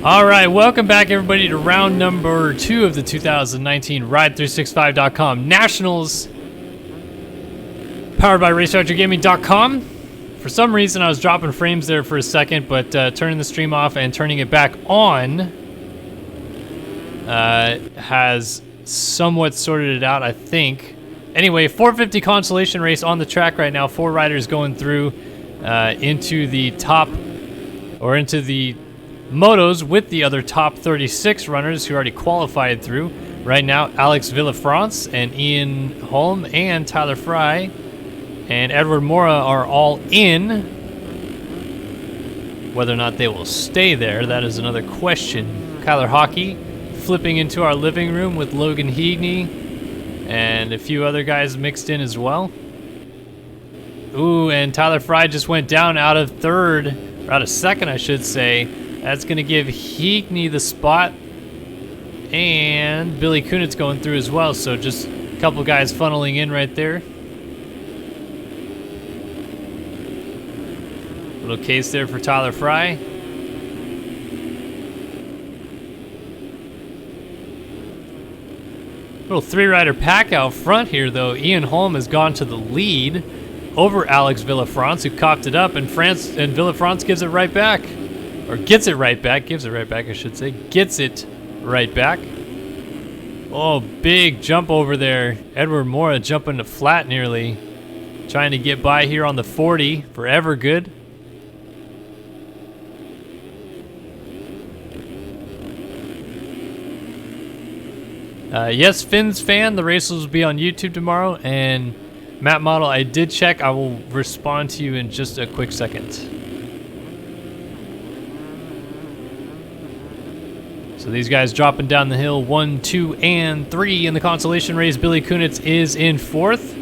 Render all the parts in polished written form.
All right, welcome back everybody to round number 2 of the 2019 Ride365.com Nationals, powered by RaceRetroGaming.com. For some reason I was dropping frames there for a second, but turning the stream off and turning it back on has somewhat sorted it out, I think. Anyway, 450 consolation race on the track right now. 4 riders going through into the top, or into the motos with the other top 36 runners who already qualified through. Right now, Alex Villafrance and Ian Holm and Tyler Fry and Edward Mora are all in. Whether or not they will stay there, that is another question. Kyler Hockey flipping into our living room with Logan Heagney and a few other guys mixed in as well. Ooh, and Tyler Fry just went down out of third, or out of second, I should say. That's going to give Heagney the spot. And Billy Kunitz going through as well, so just a couple guys funneling in right there. Little case there for Tyler Fry. Little 3-rider pack out front here, though. Ian Holm has gone to the lead over Alex Villafrance, who copped it up, and Villafrance gives it right back. Or gets it right back. Gives it right back, I should say. Gets it right back. Oh, big jump over there. Edward Mora jumping to flat nearly. Trying to get by here on the 40 for Evergood. Yes, Finn's fan. The race will be on YouTube tomorrow. And Matt Model, I did check. I will respond to you in just a quick second. So these guys dropping down the hill, 1, 2, and 3 in the consolation race. Billy Kunitz is in 4th.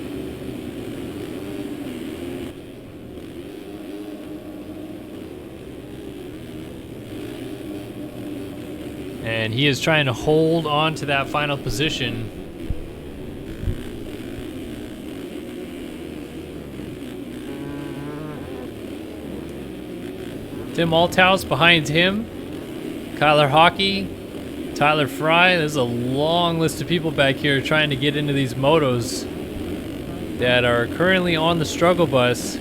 And he is trying to hold on to that final position. Tim Althouse behind him. Kyler Hockey, Tyler Fry. There's a long list of people back here trying to get into these motos that are currently on the struggle bus.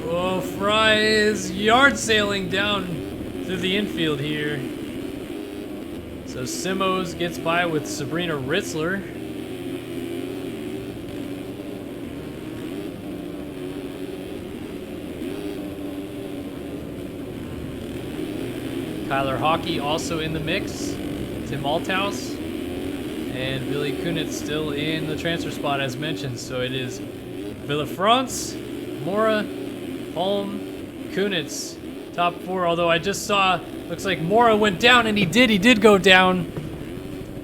Oh, Fry is yard sailing down through the infield here. So Simos gets by with Sabrina Ritzler. Tyler Hockey also in the mix. Tim Althouse. And Billy Kunitz still in the transfer spot as mentioned. So it is Villafrance, Mora, Holm, Kunitz. Top 4, although I just saw, looks like Mora went down, and he did go down.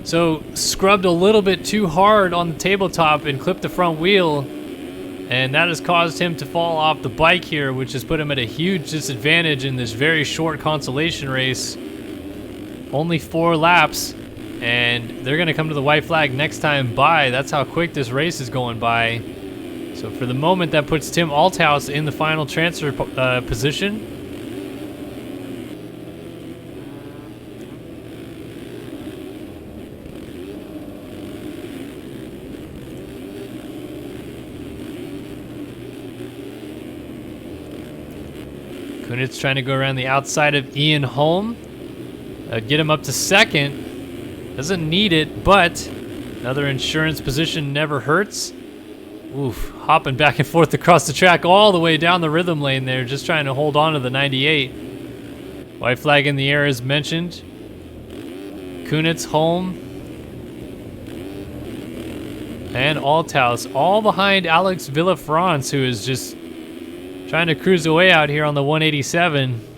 So scrubbed a little bit too hard on the tabletop and clipped the front wheel. And that has caused him to fall off the bike here, which has put him at a huge disadvantage in this very short consolation race. Only 4 laps, and they're going to come to the white flag next time by. That's how quick this race is going by. So for the moment, that puts Tim Althouse in the final transfer position. Kunitz trying to go around the outside of Ian Holm. Get him up to second. Doesn't need it, but another insurance position never hurts. Oof, hopping back and forth across the track all the way down the rhythm lane there, just trying to hold on to the 98. White flag in the air as mentioned. Kunitz, Holm, and Althouse, all behind Alex Villafrance, who is just trying to cruise away out here on the 187.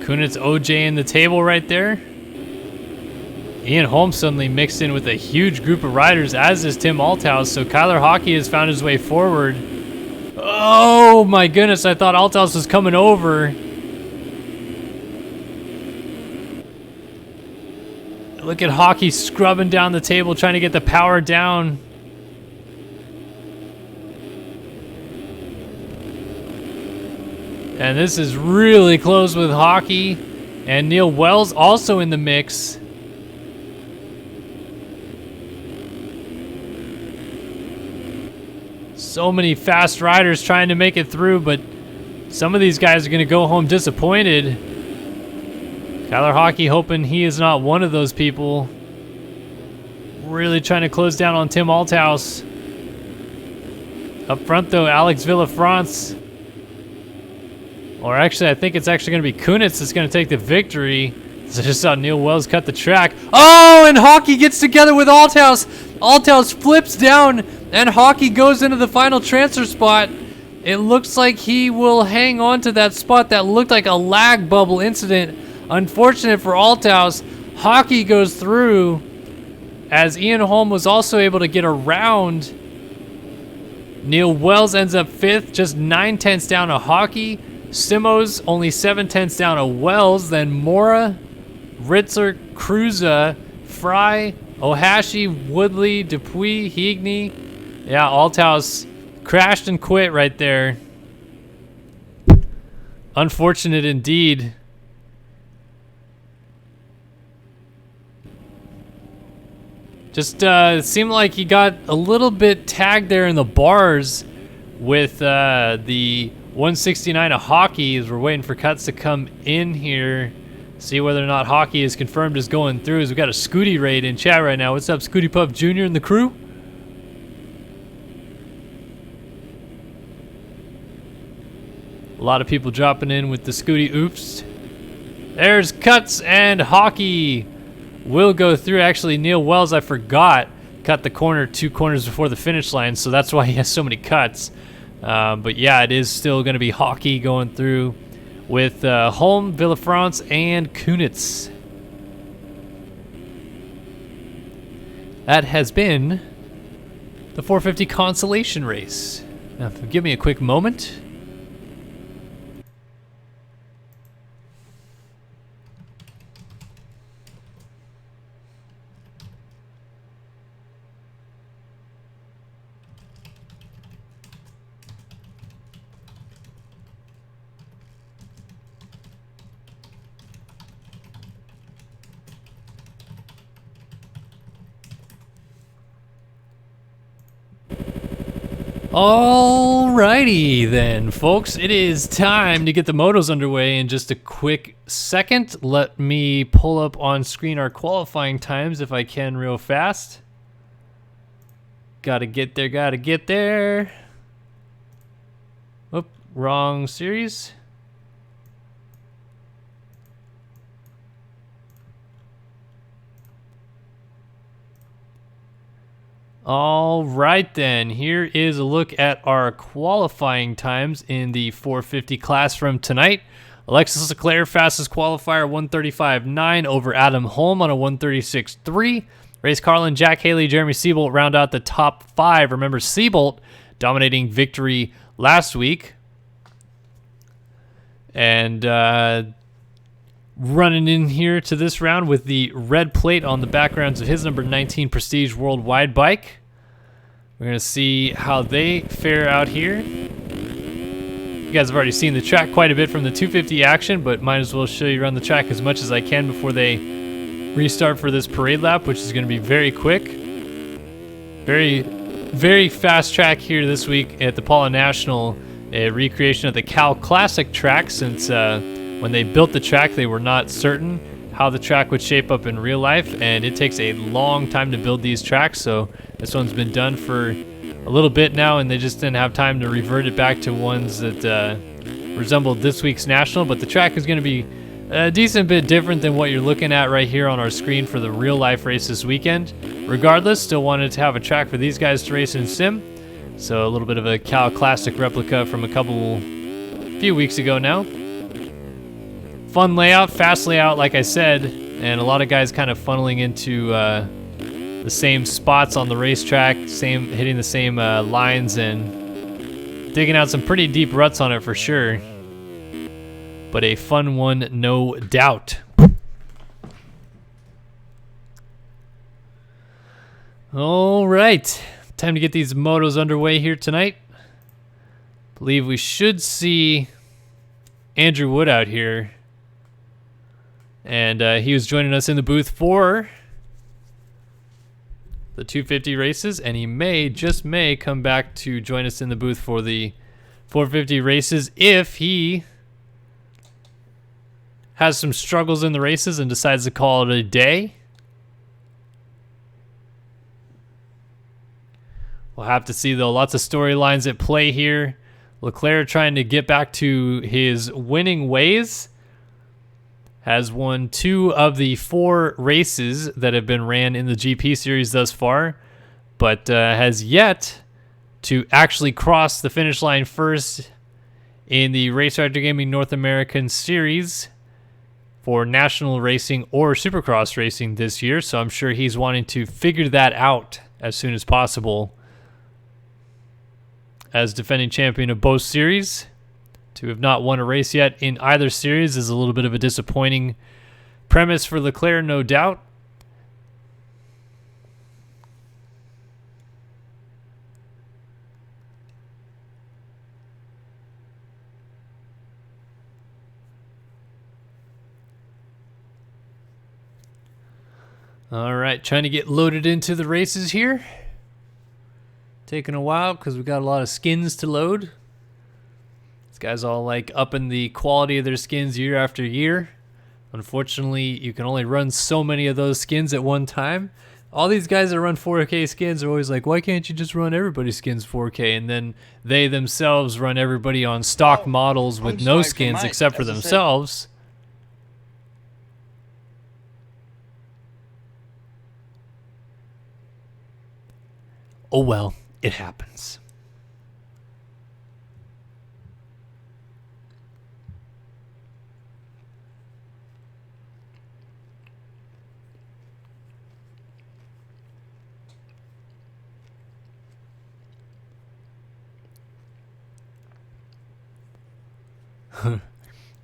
Kunitz OJ in the table right there. Ian Holmes suddenly mixed in with a huge group of riders, as is Tim Althaus. So Kyler Hockey has found his way forward. Oh my goodness, I thought Althaus was coming over. Look at Hockey scrubbing down the table, trying to get the power down. And this is really close with Hockey. And Neil Wells also in the mix. So many fast riders trying to make it through, but some of these guys are going to go home disappointed. Kyler Hockey hoping he is not one of those people. Really trying to close down on Tim Althaus. Up front though, Alex Villafrance. Or actually, I think it's actually going to be Kunitz that's going to take the victory. So I just saw Neil Wells cut the track. Oh, and Hockey gets together with Althaus. Althaus flips down, and Hockey goes into the final transfer spot. It looks like he will hang on to that spot. That looked like a lag bubble incident. Unfortunate for Althaus. Hockey goes through, as Ian Holm was also able to get around. Neil Wells ends up 5th, just 9/10 down to Hockey. Simos only 7/10 down to Wells. Then Mora, Ritzer, Cruza, Fry, Ohashi, Woodley, Dupuis, Heagney. Yeah, Althaus crashed and quit right there. Unfortunate indeed. Just seemed like he got a little bit tagged there in the bars with the 169 of Hockey, as we're waiting for cuts to come in here. See whether or not Hockey is confirmed as going through. As we got a Scooty raid in chat right now. What's up, Scooty Puff Jr. and the crew? A lot of people dropping in with the Scooty oops. There's cuts, and Hockey will go through. Actually, Neil Wells, I forgot, cut the corner 2 corners before the finish line, so that's why he has so many cuts. But yeah, it is still going to be Hockey going through with Holm, Villafrance, and Kunitz. That has been the 450 consolation race. Now, give me a quick moment. Alrighty then, folks. It is time to get the motos underway. In just a quick second, let me pull up on screen our qualifying times if I can real fast. Gotta get there, gotta get there. Oop, wrong series. All right then, here is a look at our qualifying times in the 450 class from tonight. Alexis Leclerc, fastest qualifier, 135.9 over Adam Holm on a 136.3. Race Carlin, Jack Haley, Jeremy Seabolt round out the top 5. Remember, Seabolt dominating victory last week. And running in here to this round with the red plate on the backgrounds of his number 19 Prestige Worldwide bike. We're going to see how they fare out here. You guys have already seen the track quite a bit from the 250 action, but might as well show you around the track as much as I can before they restart for this parade lap, which is going to be very quick. Very, very fast track here this week at the Paula National, a recreation of the Cal Classic track, since when they built the track, they were not certain how the track would shape up in real life, and it takes a long time to build these tracks, so this one's been done for a little bit now, and they just didn't have time to revert it back to ones that resembled this week's National, but the track is going to be a decent bit different than what you're looking at right here on our screen for the real life race this weekend. Regardless, still wanted to have a track for these guys to race in sim, so a little bit of a Cal Classic replica from a few weeks ago now. fun layout, fast layout, like I said, and a lot of guys kind of funneling into the same spots on the racetrack, hitting the same lines and digging out some pretty deep ruts on it for sure. But a fun one, no doubt. All right, time to get these motos underway here tonight. Believe we should see Andrew Wood out here. And he was joining us in the booth for the 250 races, and he just may come back to join us in the booth for the 450 races if he has some struggles in the races and decides to call it a day. We'll have to see, though. Lots of storylines at play here. Leclerc trying to get back to his winning ways. Has won 2 of the 4 races that have been ran in the GP series thus far, but has yet to actually cross the finish line first in the Race Director Gaming North American Series for national racing or supercross racing this year. So I'm sure he's wanting to figure that out as soon as possible. As defending champion of both series, to have not won a race yet in either series is a little bit of a disappointing premise for Leclerc, no doubt. All right, trying to get loaded into the races here. Taking a while because we got a lot of skins to load. These guys all like upping the quality of their skins year after year. Unfortunately, you can only run so many of those skins at one time. All these guys that run 4K skins are always like, why can't you just run everybody's skins 4K? And then they themselves run everybody on stock models with no skins except for themselves. Oh well, it happens.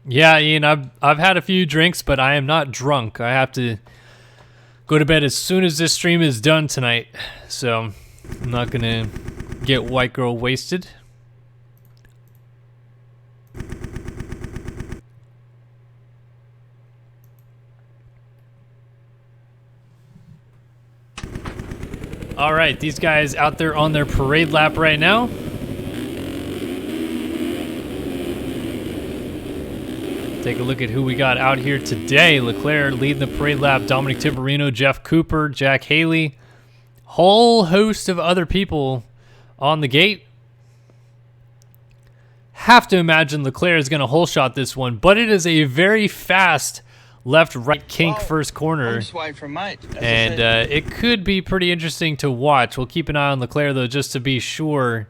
Yeah, Ian, I've had a few drinks, but I am not drunk. I have to go to bed as soon as this stream is done tonight, so I'm not gonna get white girl wasted. All right, these guys out there on their parade lap right now. Take a look at who we got out here today. Leclerc leading the parade lap. Dominic Tiberino, Jeff Cooper, Jack Haley. Whole host of other people on the gate. Have to imagine Leclerc is going to hole shot this one, but it is a very fast left-right kink first corner. And it could be pretty interesting to watch. We'll keep an eye on Leclerc, though, just to be sure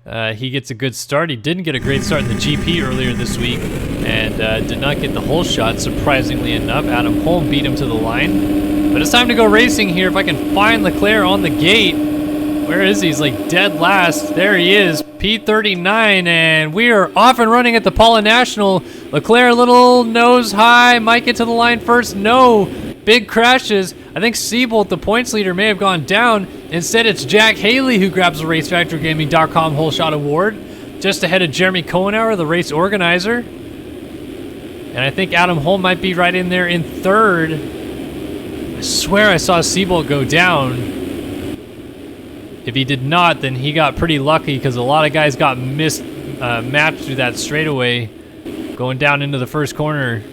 he gets a good start. He didn't get a great start in the GP earlier this week and did not get the hole shot, surprisingly enough. Adam Holm beat him to the line. But it's time to go racing here. If I can find Leclerc on the gate. Where is he? He's like dead last. There he is, P39, and we are off and running at the Paula National. Leclerc, a little nose high, might get to the line first. No, big crashes. I think Siebold, the points leader, may have gone down. Instead, it's Jack Haley who grabs the RaceFactorGaming.com Hole Shot Award, just ahead of Jeremy Cohenauer, the race organizer. And I think Adam Holm might be right in there in third. I swear I saw Siebold go down. If he did not, then he got pretty lucky because a lot of guys got matched through that straightaway going down into the first corner.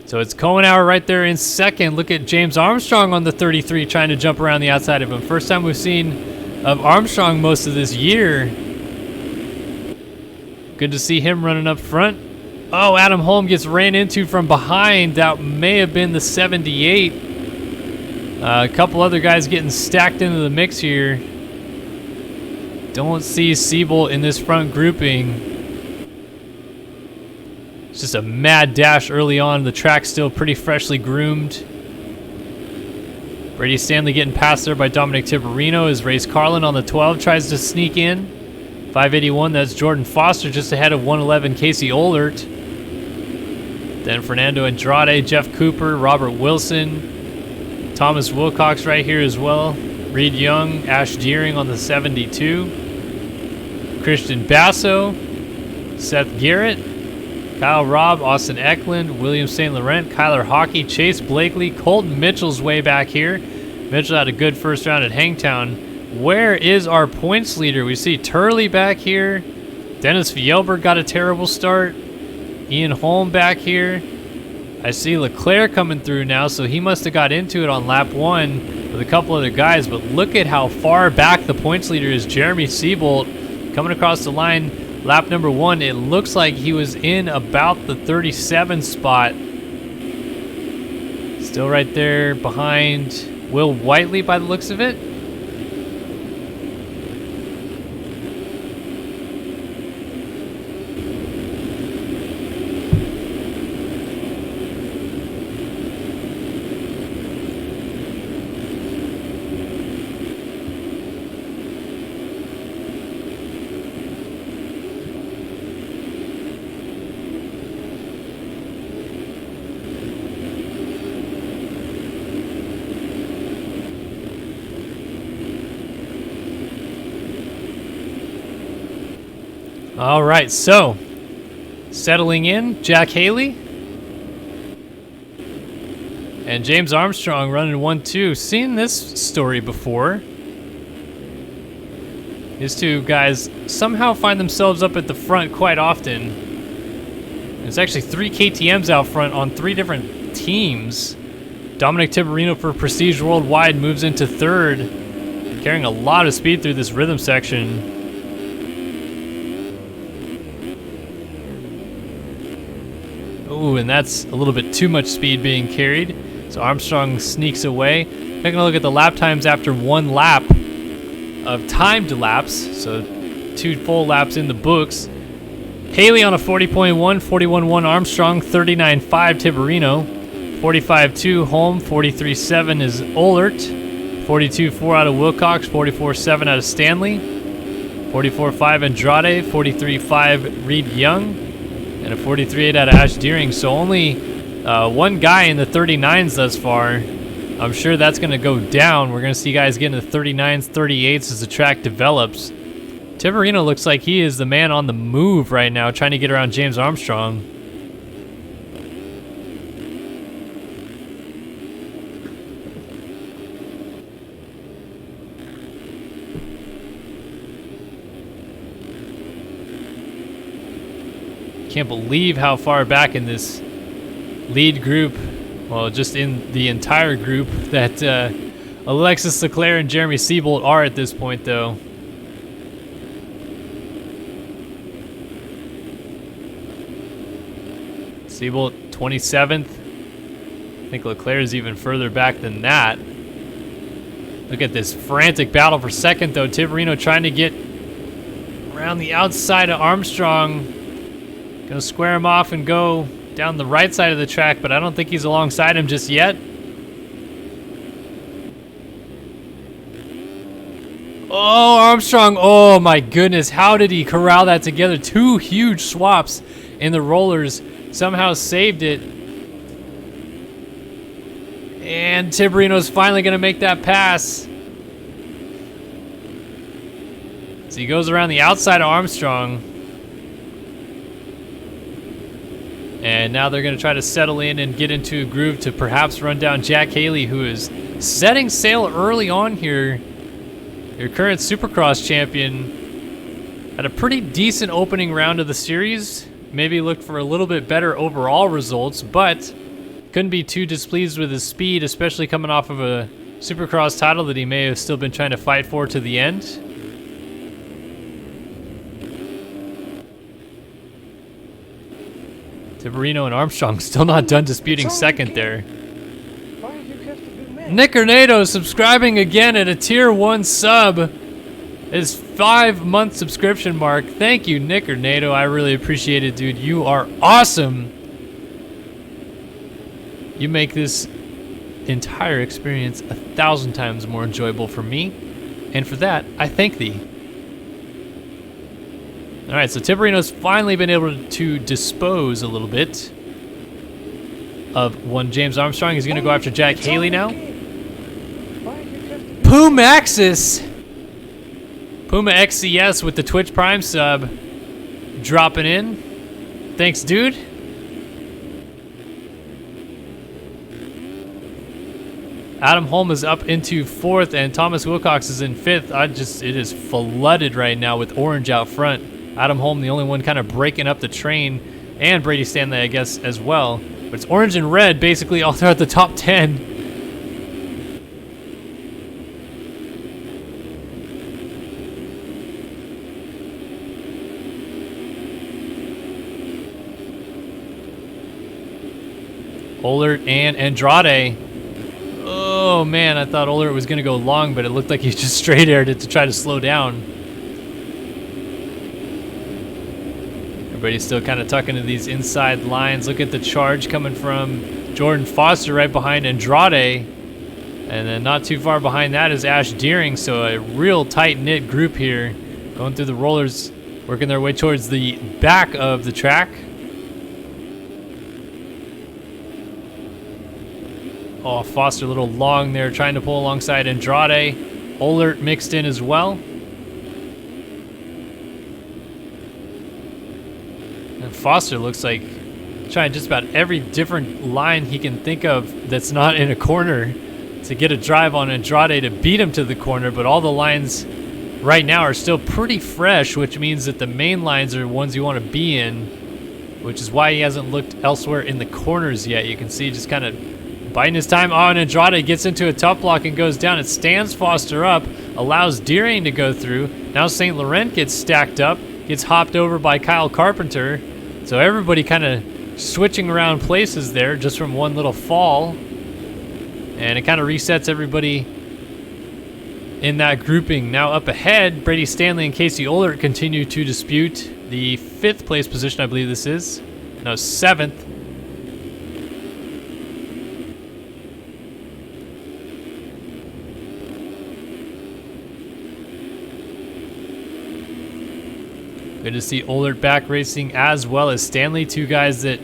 So it's Cohenauer right there in second. Look at James Armstrong on the 33 trying to jump around the outside of him. First time we've seen of Armstrong most of this year. Good to see him running up front. Oh, Adam Holm gets ran into from behind. That may have been the 78. A couple other guys getting stacked into the mix here. Don't see Siebel in this front grouping. It's just a mad dash early on. The track's still pretty freshly groomed. Brady Stanley getting passed there by Dominic Tiberino as Race Carlin on the 12 tries to sneak in. 581, that's Jordan Foster just ahead of 111 Casey Ohlert. Then Fernando Andrade, Jeff Cooper, Robert Wilson, Thomas Wilcox right here as well. Reed Young, Ash Deering on the 72. Christian Basso, Seth Garrett, Kyle Robb, Austin Eklund, William St. Laurent, Kyler Hockey, Chase Blakely, Colton Mitchell's way back here. Mitchell had a good first round at Hangtown. Where is our points leader? We see Turley back here. Dennis Fjellberg got a terrible start. Ian Holm back here. I see Leclerc coming through now, so he must have got into it on lap 1 with a couple other guys, but look at how far back the points leader is. Jeremy Seabolt coming across the line, lap number 1. It looks like he was in about the 37 spot. Still right there behind Will Whiteley by the looks of it. All right, so settling in, Jack Haley and James Armstrong running 1-2. Seen this story before. These two guys somehow find themselves up at the front quite often. There's actually 3 KTMs out front on 3 different teams. Dominic Tiberino for Prestige Worldwide moves into 3rd, carrying a lot of speed through this rhythm section. Ooh, and that's a little bit too much speed being carried. So Armstrong sneaks away. Taking a look at the lap times after 1 lap of timed laps. So 2 full laps in the books. Haley on a 40.1, 41.1 Armstrong, 39.5 Tiberino, 45.2 Holm, 43.7 is Ohlert, 42.4 out of Wilcox, 44.7 out of Stanley, 44.5 Andrade, 43.5 Reed Young, and a 43.8 out of Ash Deering. So only 1 guy in the 39s thus far. I'm sure that's going to go down. We're going to see guys get into the 39s, 38s as the track develops. Tiberino looks like he is the man on the move right now, trying to get around James Armstrong. Can't believe how far back in this lead group, well, just in the entire group, that Alexis Leclerc and Jeremy Seabolt are at this point, though. Seabolt 27th. I think Leclerc is even further back than that. Look at this frantic battle for second, though. Tiberino trying to get around the outside of Armstrong. Gonna square him off and go down the right side of the track, but I don't think he's alongside him just yet. Oh, Armstrong. Oh, my goodness. How did he corral that together? 2 huge swaps in the rollers. Somehow saved it. And Tiberino's finally going to make that pass. So he goes around the outside of Armstrong. And now they're going to try to settle in and get into a groove to perhaps run down Jack Haley, who is setting sail early on here. Your current Supercross champion had a pretty decent opening round of the series. Maybe looked for a little bit better overall results, but couldn't be too displeased with his speed, especially coming off of a Supercross title that he may have still been trying to fight for to the end. Tiberino and Armstrong still not done disputing second there. Nick Ornado subscribing again at a tier 1 sub. His 5-month subscription mark. Thank you, Nick or Nato. I really appreciate it, dude. You are awesome. You make this entire experience 1,000 times more enjoyable for me. And for that, I thank thee. All right, so Tiberino's finally been able to dispose a little bit of one James Armstrong. He's going to go after Jack Haley now. Pumaxis! Puma XCS with the Twitch Prime sub dropping in. Thanks, dude. Adam Holm is up into 4th, and Thomas Wilcox is in 5th. It is flooded right now with orange out front. Adam Holm, the only one kind of breaking up the train, and Brady Stanley, I guess, as well. But it's orange and red basically all throughout the top 10. Ohlert and Andrade. Oh man, I thought Ohlert was going to go long, but it looked like he just straight aired it to try to slow down. Everybody's still kind of tucking into these inside lines. Look at the charge coming from Jordan Foster right behind Andrade. And then not too far behind that is Ash Deering. So a real tight-knit group here going through the rollers, working their way towards the back of the track. Oh, Foster a little long there, trying to pull alongside Andrade. Ohlert mixed in as well. And Foster looks like trying just about every different line he can think of that's not in a corner to get a drive on Andrade to beat him to the corner, but all the lines right now are still pretty fresh, which means that the main lines are ones you want to be in, which is why he hasn't looked elsewhere in the corners yet. You can see just kind of biding his time. Oh, and Andrade gets into a tough block and goes down. It stands Foster up, allows Deering to go through. Now St. Laurent gets stacked up, gets hopped over by Kyle Carpenter. So everybody kind of switching around places there just from one little fall. And it kind of resets everybody in that grouping. Now up ahead, Brady Stanley and Casey Ohlert continue to dispute the 5th place position, I believe this is. No, 7th. Good to see Ohlert back racing as well as Stanley, two guys that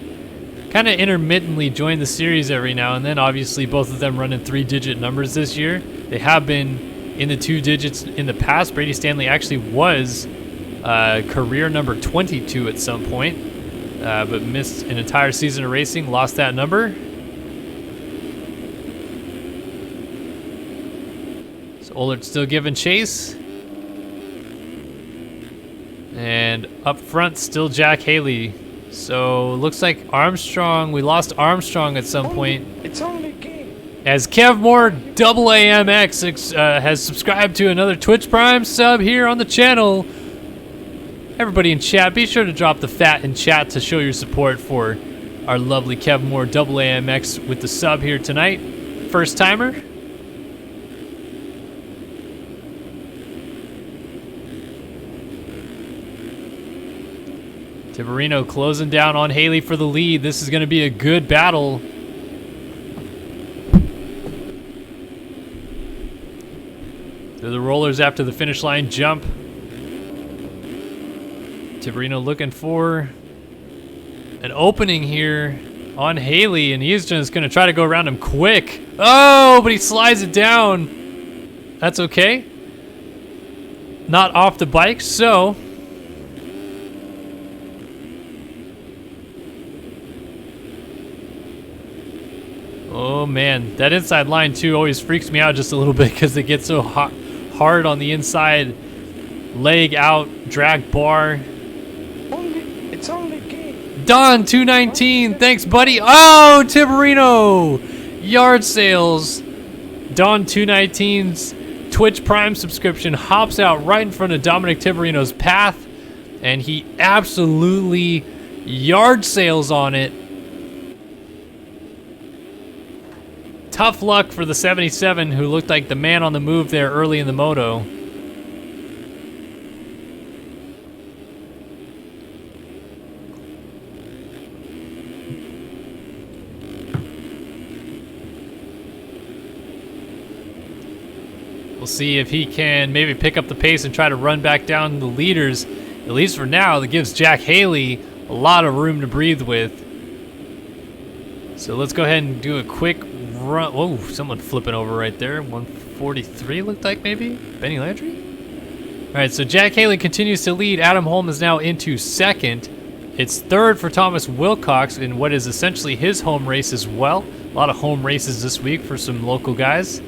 kind of intermittently join the series every now and then. Obviously, both of them running 3-digit numbers this year. They have been in the 2 digits in the past. Brady Stanley actually was career number 22 at some point, but missed an entire season of racing, lost that number. So Ohlert still giving chase. And up front, still Jack Haley. So looks like Armstrong, we lost Armstrong at some point. It's only a game. As Kev Moore AAMX has subscribed to another Twitch Prime sub here on the channel. Everybody in chat, be sure to drop the fat in chat to show your support for our lovely Kev Moore AAMX with the sub here tonight. First timer. Tiberino closing down on Haley for the lead. This is going to be a good battle. Through the rollers after the finish line jump. Tiberino looking for an opening here on Haley, and he's just going to try to go around him quick. Oh, but he slides it down. That's okay. Not off the bike, so... Oh man, that inside line too always freaks me out just a little bit because they get so hard on the inside leg out, drag bar. It's only a game. Don 219, thanks buddy. Oh, Tiberino, yard sales. Don 219's Twitch Prime subscription hops out right in front of Dominic Tiberino's path, and he absolutely yard sales on it. Tough luck for the 77, who looked like the man on the move there early in the moto. We'll see if he can maybe pick up the pace and try to run back down the leaders. At least for now, that gives Jack Haley a lot of room to breathe with. So let's go ahead and do a quick run. Whoa, someone flipping over right there. 143 looked like maybe? Benny Landry? All right, so Jack Haley continues to lead. Adam Holm is now into second. It's third for Thomas Wilcox in what is essentially his home race as well. A lot of home races this week for some local guys.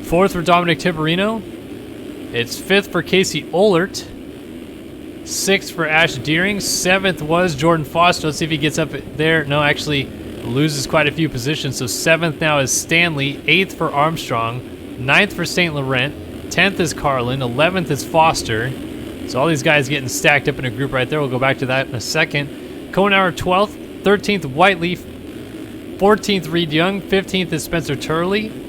Fourth for Dominic Tiberino. It's fifth for Casey Ohlert. Sixth for Ash Deering. Seventh was Jordan Foster. Let's see if he gets up there. No, actually loses quite a few positions. So seventh now is Stanley. Eighth for Armstrong. Ninth for St. Laurent. 10th is Carlin. 11th is Foster. So all these guys getting stacked up in a group right there. We'll go back to that in a second. Kohenauer 12th. 13th Whiteleaf. 14th Reed Young. 15th is Spencer Turley.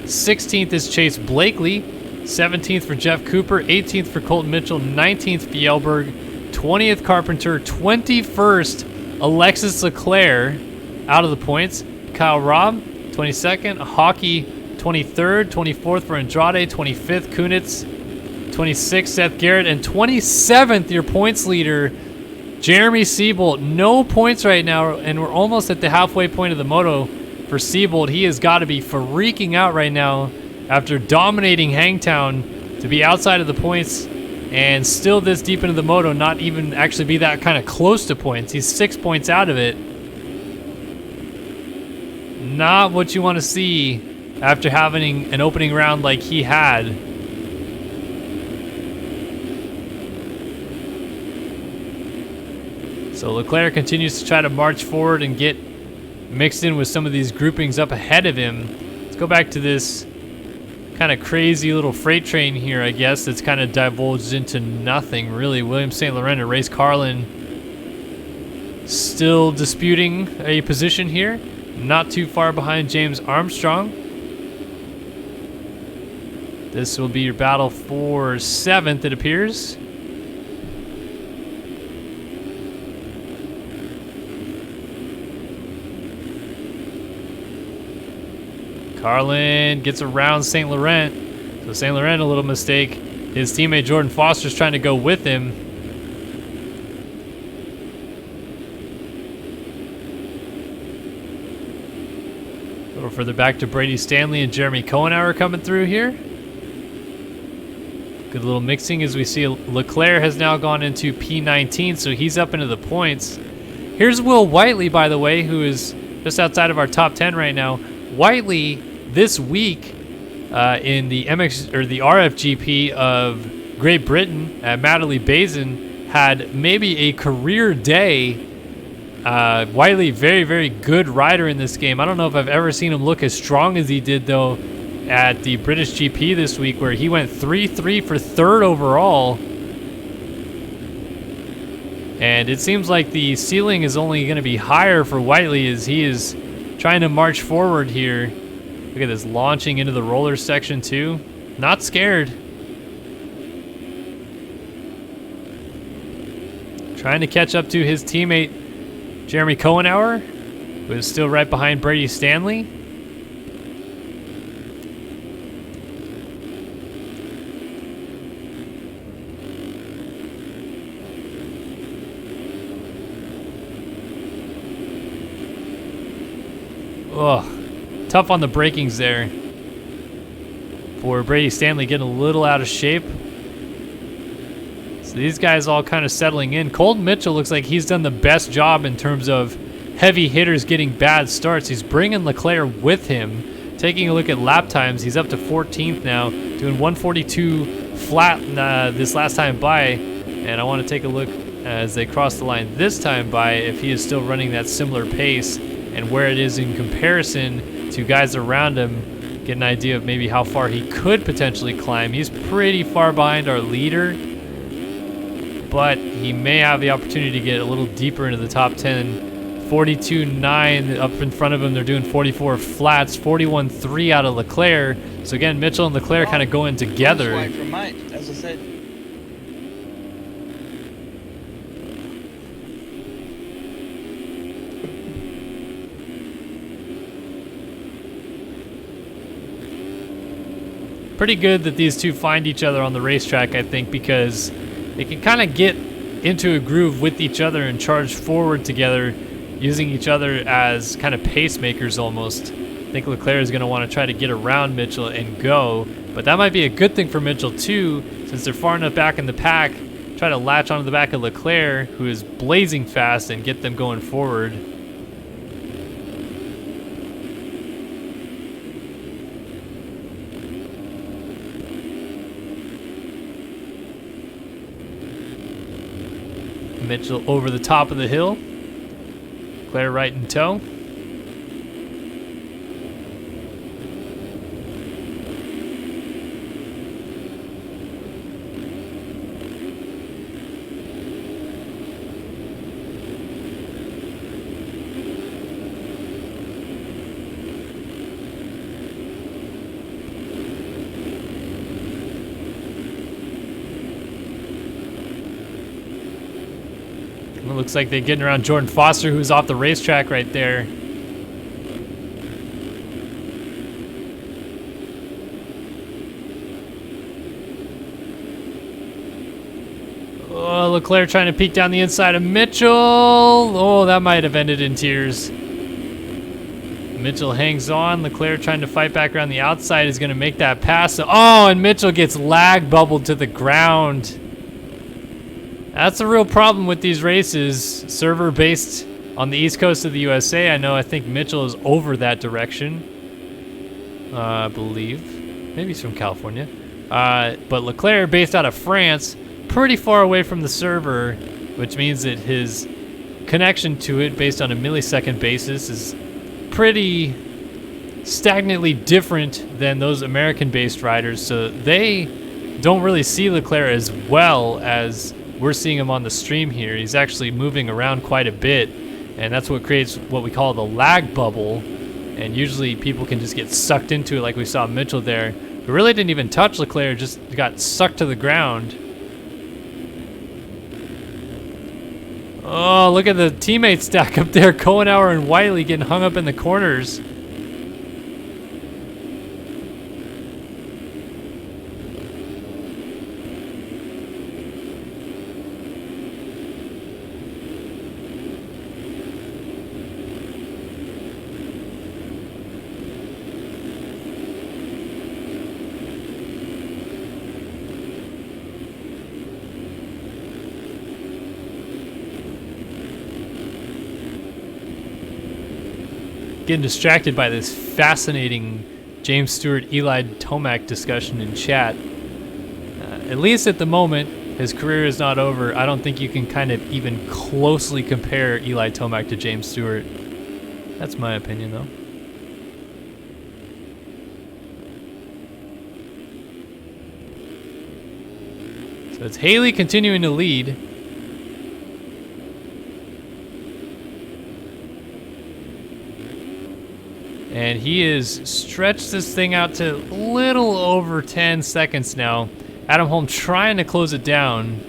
16th is Chase Blakely. 17th for Jeff Cooper. 18th for Colton Mitchell. 19th Fjellberg. 20th Carpenter. 21st Alexis Leclerc out of the points. Kyle Robb 22nd. Hockey 23rd. 24th for Andrade. 25th Kunitz. 26th Seth Garrett. And 27th your points leader Jeremy Siebold. No points right now, and we're almost at the halfway point of the moto for Siebold. He has got to be freaking out right now after dominating Hangtown to be outside of the points and still this deep into the moto not even actually be that kind of close to points. He's 6 points out of it. Not what you want to see after having an opening round like he had. So Leclerc continues to try to march forward and get mixed in with some of these groupings up ahead of him. Let's go back to this kind of crazy little freight train here, I guess, that's kind of divulged into nothing, really. William St. Laurent and Race Carlin still disputing a position here. Not too far behind James Armstrong. This will be your battle for 7th, it appears. Carlin gets around St. Laurent. So St. Laurent, a little mistake. His teammate Jordan Foster's trying to go with him. A little further back to Brady Stanley and Jeremy Kohenauer coming through here. Good little mixing as we see Leclerc has now gone into P19, so he's up into the points. Here's Will Whiteley, by the way, who is just outside of our top 10 right now. Whiteley, this week in the MX or the RFGP of Great Britain at Matterley Basin, had maybe a career day. Whiteley, very, very good rider in this game. I don't know if I've ever seen him look as strong as he did, though, at the British GP this week, where he went 3-3 for third overall. And it seems like the ceiling is only going to be higher for Whiteley as he is trying to march forward here. Look at this, launching into the roller section too. Not scared. Trying to catch up to his teammate, Jeremy Kohenauer, who is still right behind Brady Stanley. Oh, tough on the brakings there for Brady Stanley, getting a little out of shape. So these guys all kind of settling in. Colton Mitchell looks like he's done the best job in terms of heavy hitters getting bad starts. He's bringing Leclerc with him. Taking a look at lap times, he's up to 14th now, doing 142 flat this last time by. And I want to take a look as they cross the line this time by if he is still running that similar pace and where it is in comparison to guys around him. Get an idea of maybe how far he could potentially climb. He's pretty far behind our leader, but he may have the opportunity to get a little deeper into the top 10. 42.9 up in front of him. They're doing 44 flats, 41.3 out of Leclerc. So again, Mitchell and Leclerc kind of going together. From Mike, as I said. pretty good that these two find each other on the racetrack, I think, because they can kind of get into a groove with each other and charge forward together, using each other as kind of pacemakers almost. I think Leclerc is going to want to try to get around Mitchell and go, but that might be a good thing for Mitchell too, since they're far enough back in the pack. Try to latch onto the back of Leclerc, who is blazing fast, and get them going forward. Mitchell over the top of the hill. Leclerc right in tow. It looks like they're getting around Jordan Foster, who's off the racetrack right there. Oh, Leclerc trying to peek down the inside of Mitchell. Oh, that might have ended in tears. Mitchell hangs on. Leclerc trying to fight back around the outside is going to make that pass. Oh, and Mitchell gets lag bubbled to the ground. That's a real problem with these races. Server based on the east coast of the USA. I think Mitchell is over that direction. I believe. Maybe he's from California. But Leclerc, based out of France, pretty far away from the server, which means that his connection to it, based on a millisecond basis, is pretty stagnantly different than those American-based riders. So they don't really see Leclerc as well as we're seeing him on the stream here. He's actually moving around quite a bit, and that's what creates what we call the lag bubble. And usually people can just get sucked into it, like we saw Mitchell there. But really didn't even touch Leclerc, just got sucked to the ground. Oh, look at the teammate stack up there. Kohenauer and Wiley getting hung up in the corners. Getting distracted by this fascinating James Stewart, Eli Tomac discussion in chat. At least at the moment, his career is not over. I don't think you can kind of even closely compare Eli Tomac to James Stewart. That's my opinion, though. So it's Haley continuing to lead. And he has stretched this thing out to a little over 10 seconds now. Adam Holm trying to close it down.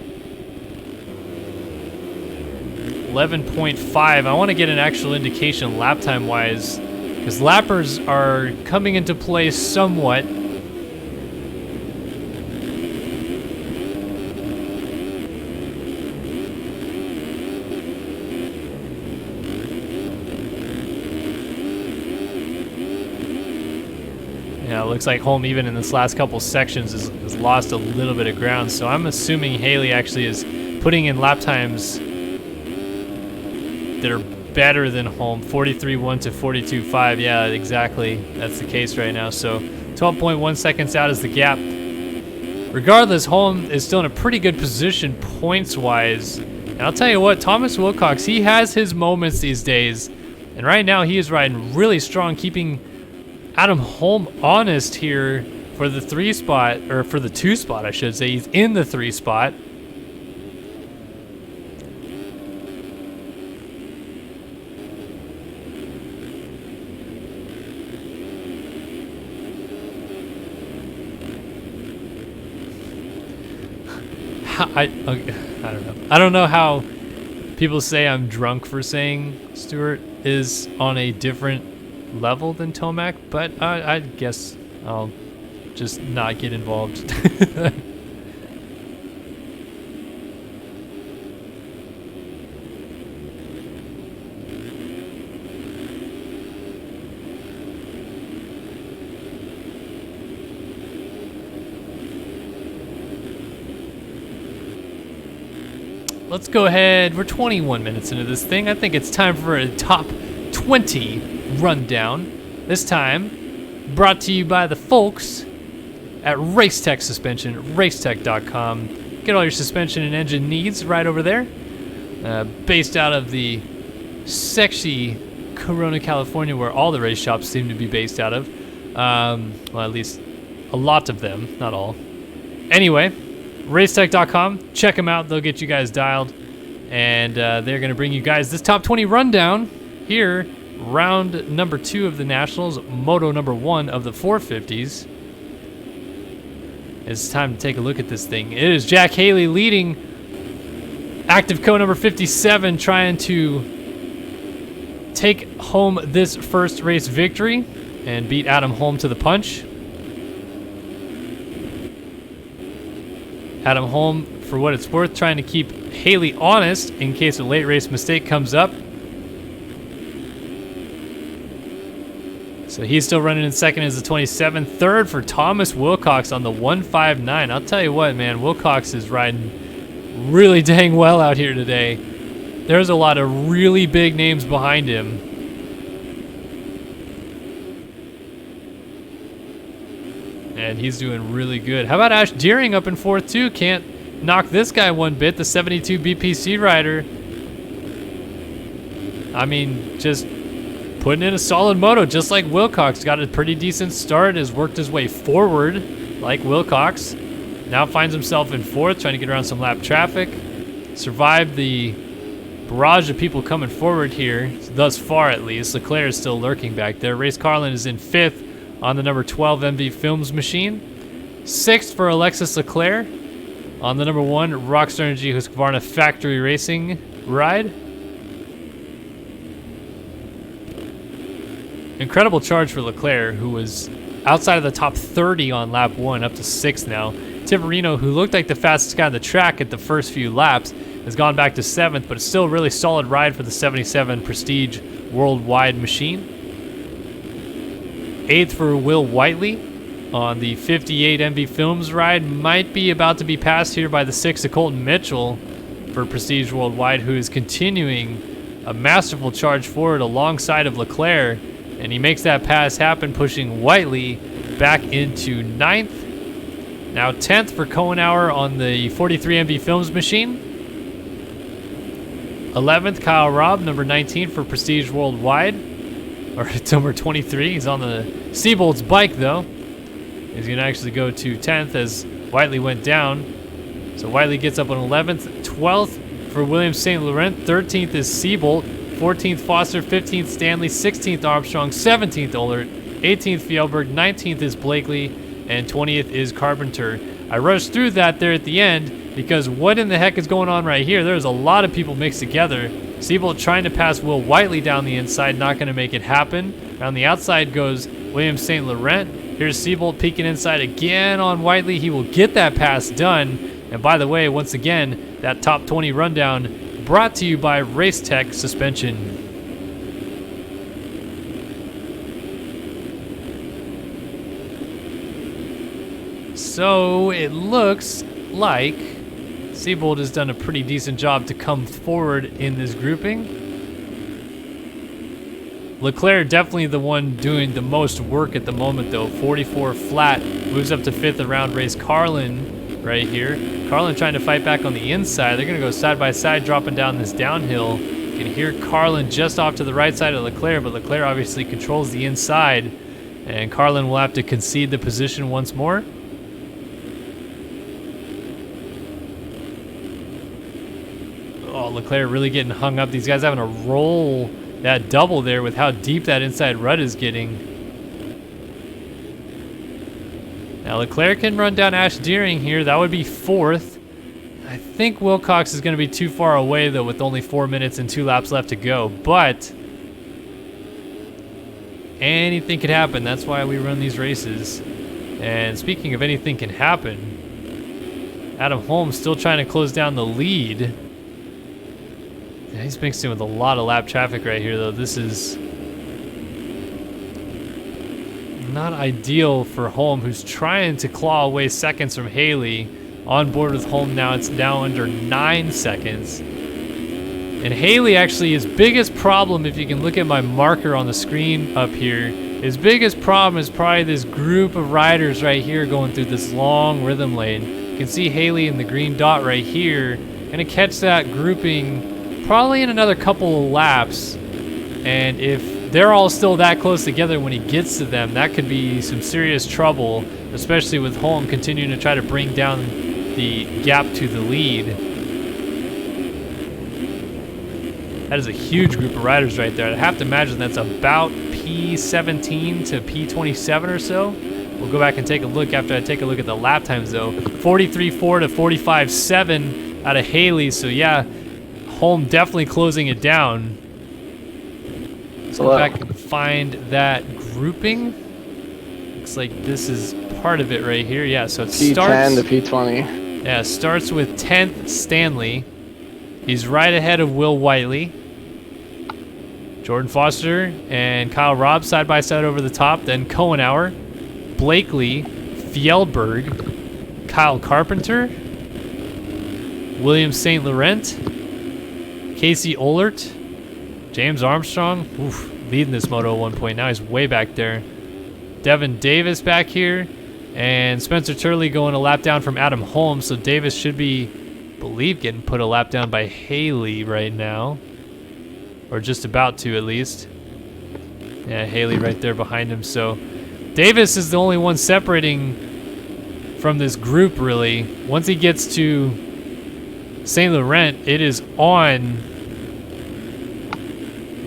11.5. I want to get an actual indication lap time wise, because lappers are coming into play somewhat. Yeah, it looks like Holm, even in this last couple sections, has lost a little bit of ground. So I'm assuming Haley actually is putting in lap times that are better than Holm. 43.1 to 42.5. Yeah, exactly. That's the case right now. So 12.1 seconds out is the gap. Regardless, Holm is still in a pretty good position points-wise. And I'll tell you what, Thomas Wilcox, he has his moments these days. And right now he is riding really strong, keeping Adam Holm honest here for the 3 spot, or for the 2 spot, I should say. He's in the 3 spot. I don't know. I don't know how people say I'm drunk for saying Stewart is on a different level than Tomac, but I guess I'll just not get involved. Let's go ahead. We're 21 minutes into this thing. I think it's time for a top 20 rundown. This time, brought to you by the folks at Racetech Suspension, racetech.com. Get all your suspension and engine needs right over there. Based out of the sexy Corona, California, where all the race shops seem to be based out of. Well, at least a lot of them, not all. Anyway, racetech.com. Check them out. They'll get you guys dialed. And they're going to bring you guys this top 20 rundown here. Round number 2 of the Nationals. Moto number 1 of the 450s. It's time to take a look at this thing. It is Jack Haley leading. Active co number 57 trying to take home this first race victory and beat Adam Holm to the punch. Adam Holm, for what it's worth, trying to keep Haley honest in case a late race mistake comes up. So he's still running in second as the 27. Third for Thomas Wilcox on the 159. I'll tell you what, man, Wilcox is riding really dang well out here today. There's a lot of really big names behind him. And he's doing really good. How about Ash Deering up in fourth too? Can't knock this guy one bit, the 72 BPC rider. I mean, just putting in a solid moto, just like Wilcox. Got a pretty decent start, has worked his way forward like Wilcox. Now finds himself in fourth, trying to get around some lap traffic. Survived the barrage of people coming forward here, thus far at least. Leclerc is still lurking back there. Race Carlin is in fifth on the number 12 MV Films machine. Sixth for Alexis Leclerc on the number 1 Rockstar Energy Husqvarna Factory Racing ride. Incredible charge for Leclerc, who was outside of the top 30 on lap 1, up to 6th now. Tiverino, who looked like the fastest guy on the track at the first few laps, has gone back to 7th, but it's still a really solid ride for the 77 Prestige Worldwide machine. 8th for Will Whiteley on the 58 MV Films ride. Might be about to be passed here by the 6th of Colton Mitchell for Prestige Worldwide, who is continuing a masterful charge forward alongside of Leclerc. And he makes that pass happen, pushing Whiteley back into 9th. Now 10th for Cohenauer on the 43 MV Films machine. 11th, Kyle Robb, number 19 for Prestige Worldwide. Or number 23. He's on the Seabolt's bike, though. He's going to actually go to 10th as Whiteley went down. So Whiteley gets up on 11th. 12th for William St. Laurent. 13th is Seabolt. 14th Foster, 15th Stanley, 16th Armstrong, 17th Ollert, 18th Fjellberg, 19th is Blakely, and 20th is Carpenter. I rushed through that there at the end because what in the heck is going on right here? There's a lot of people mixed together. Seabolt trying to pass Will Whiteley down the inside, not going to make it happen. Around the outside goes William St. Laurent. Here's Seabolt peeking inside again on Whiteley. He will get that pass done. And by the way, once again, that top 20 rundown brought to you by Racetech Suspension. So it looks like Seabolt has done a pretty decent job to come forward in this grouping. Leclerc definitely the one doing the most work at the moment though. 44 flat, moves up to 5th around Race Carlin right here. Carlin trying to fight back on the inside. They're going to go side by side, dropping down this downhill. You can hear Carlin just off to the right side of Leclerc, but Leclerc obviously controls the inside, and Carlin will have to concede the position once more. Oh, Leclerc really getting hung up. These guys having to roll that double there with how deep that inside rut is getting. Now Leclerc can run down Ash Deering here. That would be 4th. I think Wilcox is going to be too far away though with only 4 minutes and 2 laps left to go. But anything could happen. That's why we run these races. And speaking of anything can happen, Adam Holmes still trying to close down the lead. Yeah, he's mixed in with a lot of lap traffic right here, though. This is not ideal for Holm, who's trying to claw away seconds from Haley. On board with Holm now, it's now under 9 seconds. And Haley, actually, his biggest problem, if you can look at my marker on the screen up here, his biggest problem is probably this group of riders right here going through this long rhythm lane. You can see Haley in the green dot right here. Gonna catch that grouping probably in another couple of laps. And if they're all still that close together when he gets to them, that could be some serious trouble, especially with Holm continuing to try to bring down the gap to the lead. That is a huge group of riders right there. I have to imagine that's about P17 to P27 or so. We'll go back and take a look after I take a look at the lap times, though. 43.4 to 45.7 out of Haley. So yeah, Holm definitely closing it down. Let's go back and find that grouping. Looks like this is part of it right here. Yeah, so it starts P10 to P20. Yeah, starts with 10th Stanley. He's right ahead of Will Whiteley. Jordan Foster and Kyle Robb side by side over the top. Then Cohenauer, Blakely, Fjellberg, Kyle Carpenter, William St. Laurent, Casey Ohlert, James Armstrong, leading this moto at one point. Now he's way back there. Devin Davis back here. And Spencer Turley going a lap down from Adam Holmes. So Davis should be, believe, getting put a lap down by Haley right now. Or just about to, at least. Yeah, Haley right there behind him. So Davis is the only one separating from this group, really. Once he gets to St. Laurent, it is on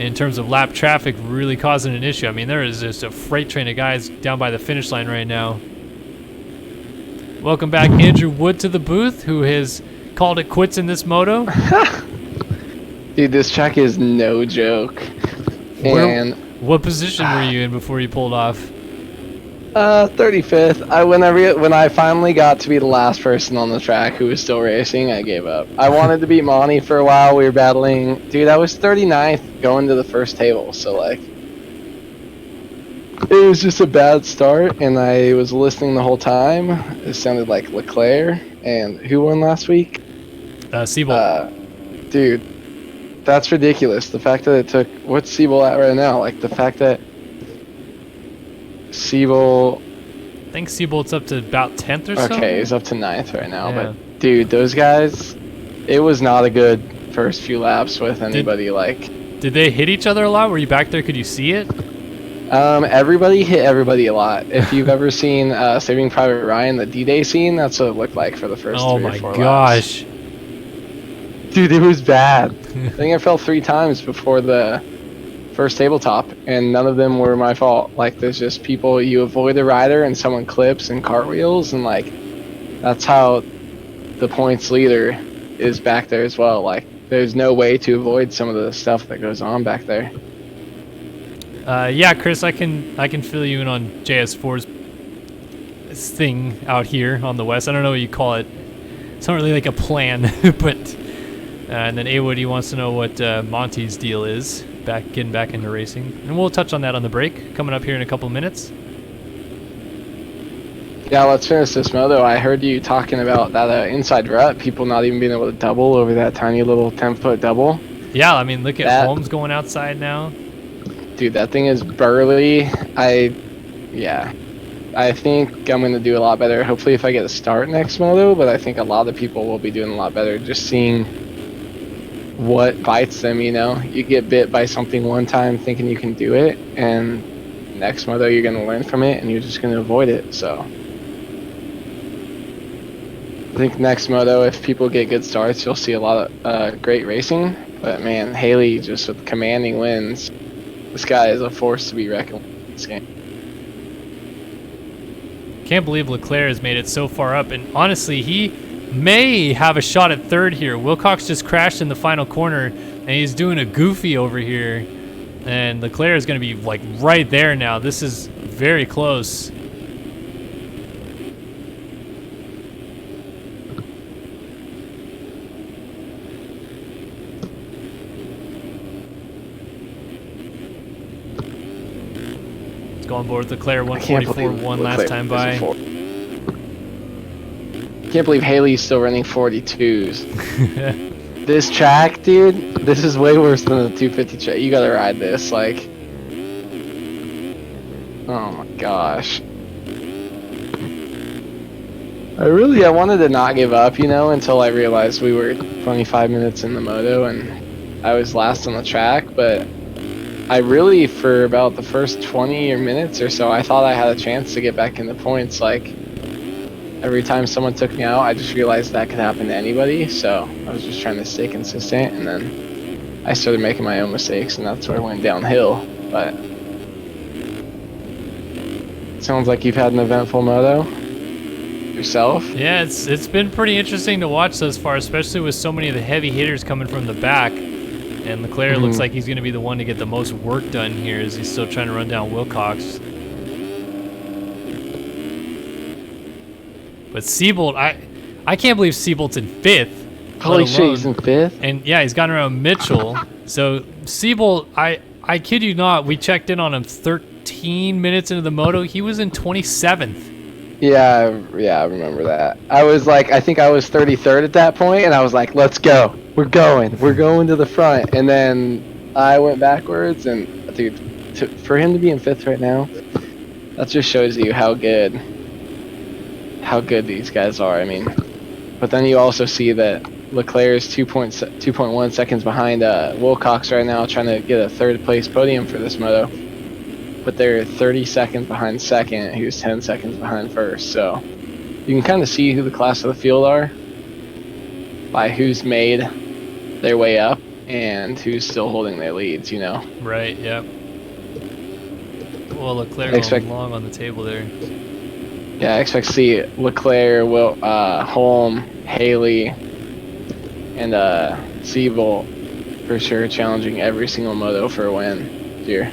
in terms of lap traffic, really causing an issue. I mean, there is just a freight train of guys down by the finish line right now. Welcome back, Andrew Wood, to the booth, who has called it quits in this moto. Dude, this track is no joke. And what position were you in before you pulled off? 35th. When I finally got to be the last person on the track who was still racing, I gave up. I wanted to beat Monty for a while. We were battling. Dude, I was 39th going to the first table, so like, it was just a bad start, and I was listening the whole time. It sounded like Leclerc. And who won last week? Siebel. Dude, that's ridiculous. The fact that it took... What's Siebel at right now? Like, the fact that Siebel... I think Siebel's up to about 10th or so. Okay, he's up to 9th right now. Yeah. But, dude, those guys... It was not a good first few laps with anybody, Did they hit each other a lot? Were you back there? Could you see it? Everybody hit everybody a lot. If you've ever seen Saving Private Ryan, the D-Day scene, that's what it looked like for the first 3 or 4 gosh. laps. Dude, it was bad. I think I fell 3 times before the first tabletop, and none of them were my fault. Like, there's just people, you avoid a rider and someone clips and cartwheels, and like, that's how the points leader is back there as well. Like, there's no way to avoid some of the stuff that goes on back there. Yeah, Chris, I can fill you in on JS4's thing out here on the west. I don't know what you call it. It's not really like a plan, but and then A-Wood, he wants to know what Monty's deal is, getting back into racing, and we'll touch on that on the break coming up here in a couple of minutes. Yeah, let's finish this moto. I heard you talking about that inside rut, people not even being able to double over that tiny little 10-foot double. Yeah, I mean, look at Holmes going outside now. Dude, that thing is burly. I think I'm going to do a lot better. Hopefully if I get a start next moto, but I think a lot of people will be doing a lot better just seeing what bites them, you know? You get bit by something one time thinking you can do it, and next moto you're going to learn from it, and you're just going to avoid it, so. I think next moto, if people get good starts, you'll see a lot of great racing, but man, Haley just with commanding wins. This guy is a force to be reckoned with in this game. Can't believe Leclerc has made it so far up, and honestly, he may have a shot at third here. Wilcox just crashed in the final corner, and he's doing a goofy over here, and Leclerc is going to be like right there now. This is very close. going board with Leclerc, I can't 144 believe one Leclerc last time by. Can't believe Haley's still running 42s. This track, dude, this is way worse than the 250 track. You gotta ride this, like. Oh my gosh. I wanted to not give up, you know, until I realized we were 25 minutes in the moto and I was last on the track, but I really, for about the first 20 minutes or so, I thought I had a chance to get back in the points. Like, every time someone took me out, I just realized that could happen to anybody, so I was just trying to stay consistent, and then I started making my own mistakes, and that's where I went downhill. But sounds like you've had an eventful moto yourself. Yeah, it's been pretty interesting to watch thus far, especially with so many of the heavy hitters coming from the back. And Leclerc looks like he's going to be the one to get the most work done here as he's still trying to run down Wilcox. But Siebold, I can't believe Siebold's in 5th. Holy shit, he's in 5th? And yeah, he's gone around Mitchell. So Siebold, I kid you not, we checked in on him 13 minutes into the moto. He was in 27th. Yeah, I remember that. I was like, I think I was 33rd at that point, and I was like, let's go. We're going to the front. And then I went backwards, and dude, for him to be in 5th right now, that just shows you how good these guys are. I mean, but then you also see that Leclerc is 2.1 seconds behind Wilcox right now, trying to get a 3rd place podium for this moto. But they're 30 seconds behind second, who's 10 seconds behind first. So you can kind of see who the class of the field are by who's made their way up and who's still holding their leads, you know? Right, yep. Well, Leclerc going long on the table there. Yeah, I expect to see Leclerc, Holm, Haley, and Siebold for sure challenging every single moto for a win here.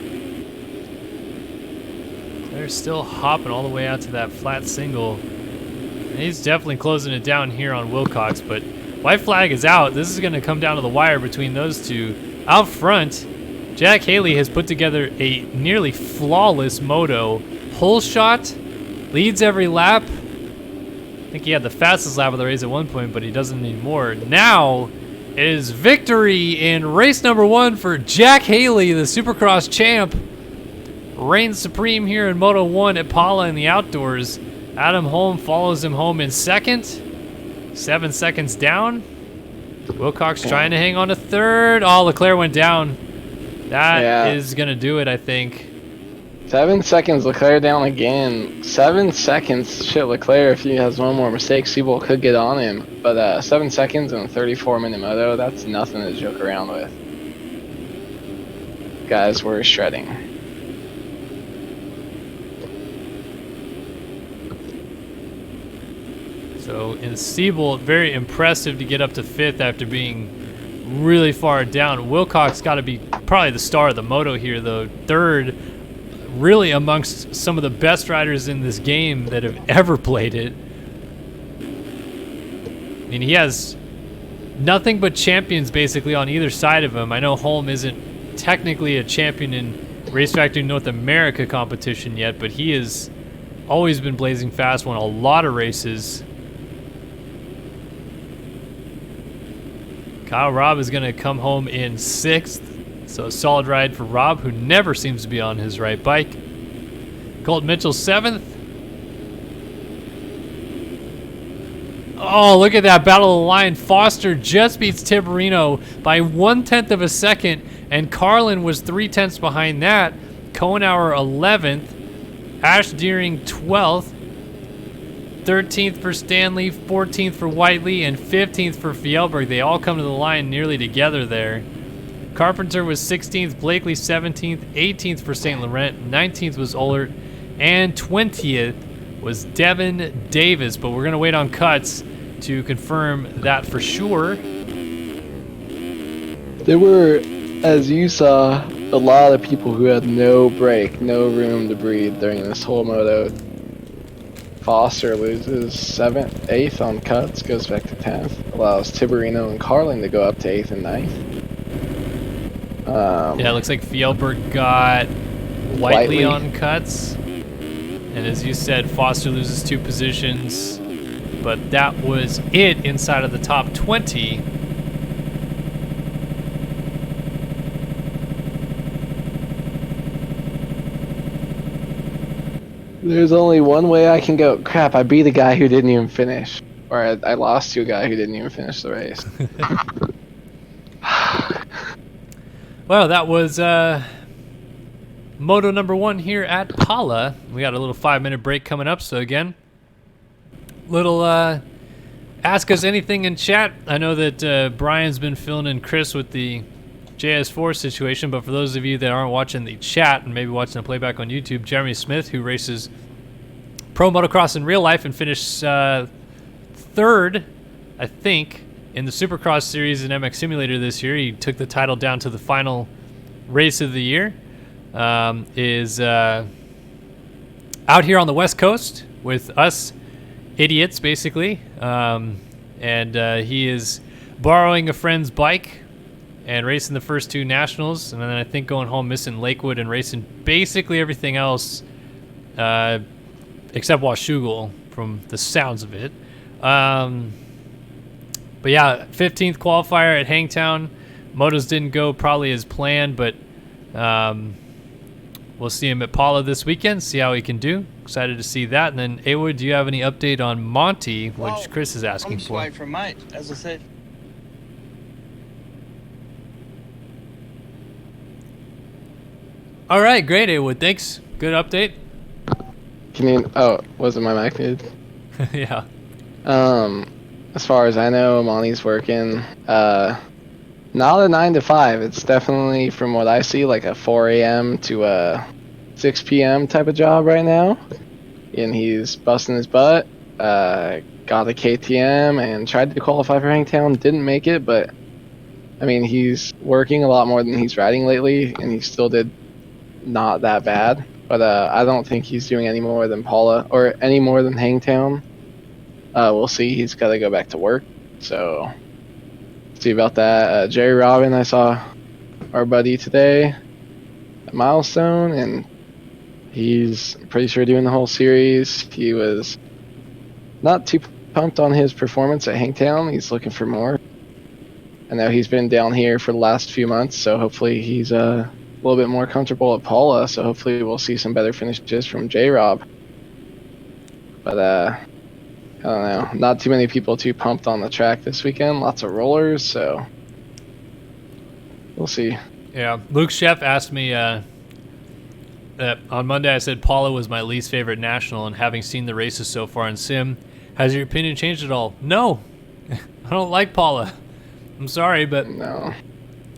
They're still hopping all the way out to that flat single. And he's definitely closing it down here on Wilcox, but white flag is out. This is going to come down to the wire between those two. Out front, Jack Haley has put together a nearly flawless moto. Pole shot, leads every lap. I think he had the fastest lap of the race at one point, but he doesn't need more. Now it is victory in race number 1 for Jack Haley, the Supercross champ. Reigns supreme here in Moto 1 at Pala in the outdoors. Adam Holm follows him home in 2nd. 7 seconds down. Wilcox trying to hang on to 3rd. Oh, Leclerc went down. That is going to do it, I think. 7 seconds, Leclerc down again. 7 seconds. Shit, Leclerc, if he has one more mistake, Siebold could get on him. But 7 seconds in a 34-minute moto, that's nothing to joke around with. Guys, we're shredding. So in Siebold, very impressive to get up to 5th after being really far down. Wilcox got to be probably the star of the moto here, though. 3rd, really amongst some of the best riders in this game that have ever played it. I mean, he has nothing but champions basically on either side of him. I know Holm isn't technically a champion in Race Factory North America competition yet, but he has always been blazing fast, won a lot of races. Kyle Robb is going to come home in 6th. So a solid ride for Robb, who never seems to be on his right bike. Colt Mitchell 7th. Oh, look at that battle of the line. Foster just beats Tiberino by 1/10 of a second, and Carlin was 3/10 behind that. Kohenauer 11th. Ash Deering 12th. 13th for Stanley, 14th for Whiteley, and 15th for Fjellberg. They all come to the line nearly together there. Carpenter was 16th, Blakely 17th, 18th for St. Laurent, 19th was Ollert, and 20th was Devin Davis. But we're going to wait on cuts to confirm that for sure. There were, as you saw, a lot of people who had no break, no room to breathe during this whole moto. Foster loses 7th, 8th on cuts, goes back to 10th. Allows Tiberino and Carlin to go up to 8th and 9th. Yeah, it looks like Fjellberg got Whiteley on cuts. And as you said, Foster loses 2 positions. But that was it inside of the top 20. There's only one way I can go. Crap, I beat a guy who didn't even finish. Or I lost to a guy who didn't even finish the race. Well, that was Moto number 1 here at Pala. We got a little 5-minute break coming up, so again, little ask us anything in chat. I know that Brian's been filling in Chris with the JS4 situation, but for those of you that aren't watching the chat and maybe watching the playback on YouTube, Jeremy Smith, who races pro motocross in real life and finished 3rd, I think, in the Supercross series in MX Simulator this year. He took the title down to the final race of the year. Is out here on the West Coast with us idiots, basically. And he is borrowing a friend's bike and racing the first 2 nationals, and then I think going home missing Lakewood and racing basically everything else except Washougal from the sounds of it. But yeah, 15th qualifier at Hangtown. Motos didn't go probably as planned, but we'll see him at Pala this weekend, see how he can do. Excited to see that. And then, Awood, do you have any update on Monty, which Chris is asking I'm just for? waiting for mate, as I said. All right, great, Awood. Thanks. Good update. Can you? Oh, wasn't my mic muted? Yeah. As far as I know, Monty's working. Not a 9 to 5. It's definitely, from what I see, like a 4 a.m. to a 6 p.m. type of job right now. And he's busting his butt. Got a KTM and tried to qualify for Hangtown. Didn't make it, but I mean, he's working a lot more than he's riding lately, and he still did not that bad. But I don't think he's doing any more than Paula or any more than Hangtown. We'll see. He's got to go back to work, so see about that. Jerry Robin, I saw our buddy today at Milestone, and he's pretty sure doing the whole series. He was not too pumped on his performance at Hangtown. He's looking for more. I know he's been down here for the last few months, so hopefully he's a little bit more comfortable at Paula, so hopefully we'll see some better finishes from J-Rob. But I don't know, not too many people too pumped on the track this weekend. Lots of rollers, so we'll see. Yeah, Luke Sheff asked me that on Monday. I said Paula was my least favorite national, and having seen the races so far in Sim, has your opinion changed at all? No, I don't like Paula. I'm sorry, but No.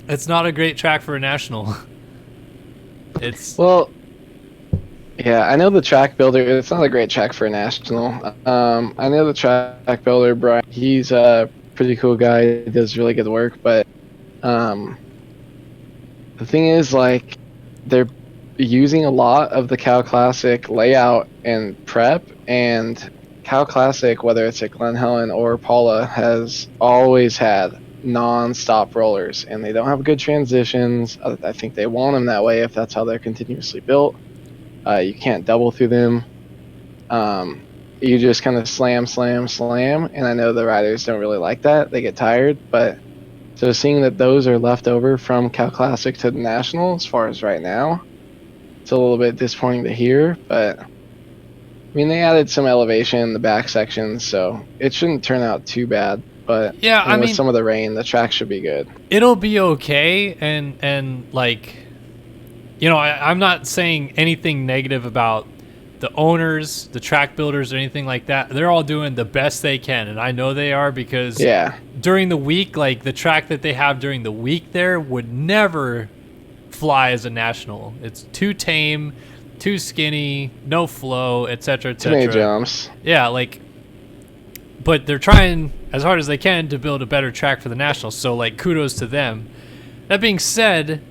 It's not a great track for a national. It's Well, yeah, I know the track builder. It's not a great track for a national. I know the track builder, Brian. He's a pretty cool guy. He does really good work, but the thing is, like, they're using a lot of the Cal Classic layout and prep, and Cal Classic, whether it's at Glen Helen or Paula, has always had non-stop rollers, and they don't have good transitions. I think they want them that way if that's how they're continuously built. You can't double through them. You just kind of slam, and I know the riders don't really like that. They get tired, but so seeing that those are left over from Cal Classic to the National, as far as right now, it's a little bit disappointing to hear, but I mean, they added some elevation in the back sections, so it shouldn't turn out too bad. But yeah, I with mean, some of the rain, the track should be good. It'll be okay, and like, you know, I'm not saying anything negative about the owners, the track builders, or anything like that. They're all doing the best they can, and I know they are, because during the week, like the track that they have during the week there would never fly as a national. It's too tame, too skinny, no flow, etc., etc. Too many jumps. Yeah, like, but they're trying as hard as they can to build a better track for the Nationals, so like kudos to them. That being said,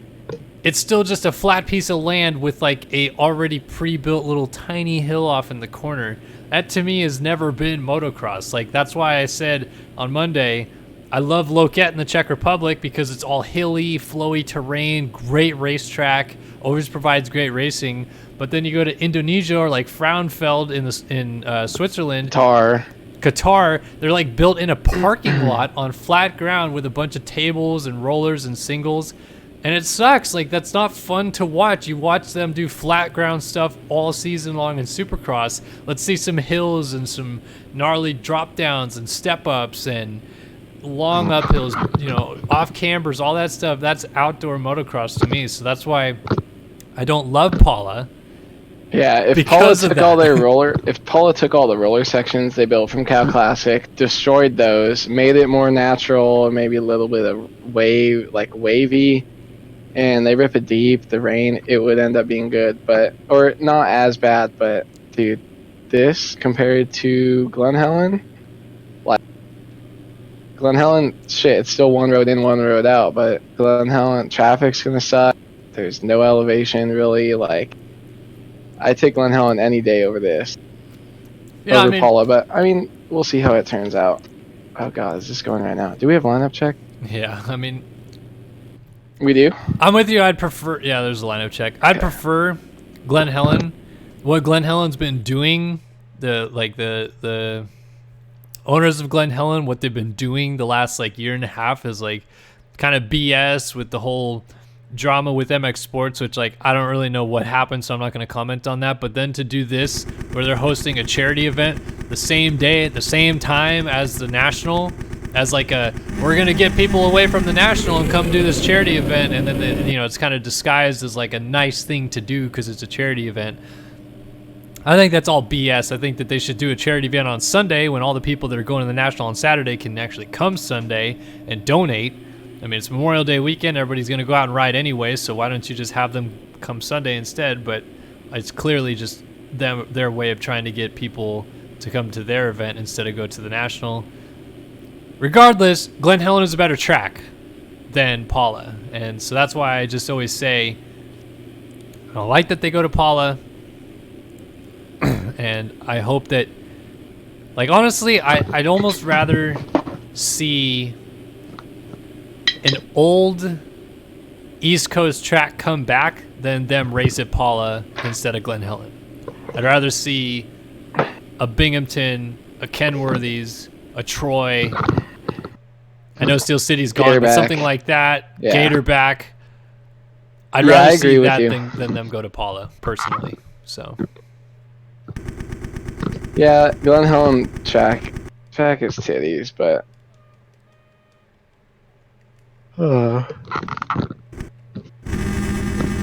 it's still just a flat piece of land with like a already pre-built little tiny hill off in the corner. That to me has never been motocross. Like, that's why I said on Monday, I love Loket in the Czech Republic because it's all hilly, flowy terrain, great racetrack, always provides great racing. But then you go to Indonesia or like Frauenfeld in Switzerland, Qatar, they're like built in a parking lot on flat ground with a bunch of tables and rollers and singles. And it sucks. Like, that's not fun to watch. You watch them do flat ground stuff all season long in Supercross. Let's see some hills and some gnarly drop downs and step ups and long uphills, you know, off cambers, all that stuff. That's outdoor motocross to me. So that's why I don't love Paula. Yeah, if Paula took all the roller sections they built from Cal Classic, destroyed those, made it more natural, maybe a little bit of wavy, and they rip it deep, the rain, it would end up being good, or not as bad. But dude, this compared to Glen Helen, shit, it's still one road in, one road out, but Glen Helen, traffic's gonna suck. There's no elevation really. Like, I take Glen Helen any day over this. Yeah, over Paula, but I mean, we'll see how it turns out. Oh god, is this going right now? Do we have lineup check? Yeah, I mean, we do. I'm with you. I'd prefer. Yeah, there's a lineup check. I'd prefer Glen Helen. What Glen Helen's been doing, the owners of Glen Helen, what they've been doing the last like year and a half is like kind of BS with the whole drama with MX Sports, which like I don't really know what happened, so I'm not going to comment on that. But then to do this, where they're hosting a charity event the same day at the same time as the national, as like we're going to get people away from the national and come do this charity event, and then it's kind of disguised as like a nice thing to do because it's a charity event. I think that's all BS. I think that they should do a charity event on Sunday when all the people that are going to the national on Saturday can actually come Sunday and donate. I mean, it's Memorial Day weekend. Everybody's going to go out and ride anyway, so why don't you just have them come Sunday instead? But it's clearly just their way of trying to get people to come to their event instead of go to the national. Regardless, Glen Helen is a better track than Paula, and so that's why I just always say I don't like that they go to Paula, and I hope that, like, honestly, I'd almost rather see an old East Coast track come back than them race at Paula instead of Glen Helen. I'd rather see a Binghamton, a Kenworthy's, a Troy. I know Steel City's gone, but something like that. Yeah. Gatorback. I'd rather see that than them go to Paula, personally. So. Yeah, Glen Helen track is titties, but. All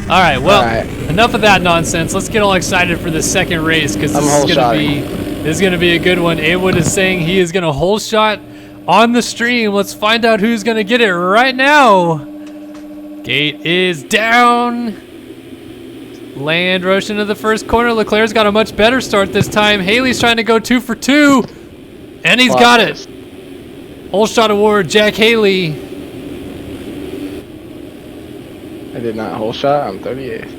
right, well, enough of that nonsense. Let's get all excited for the second race because this is gonna be a good one. Awood is saying he is gonna hole shot on the stream. Let's find out who's gonna get it right now. Gate is down. Land rush into the first corner. Leclerc's got a much better start this time. Haley's trying to go 2 for 2, and he's got it. Hole shot award, Jack Haley. I did not hole shot. I'm 38th.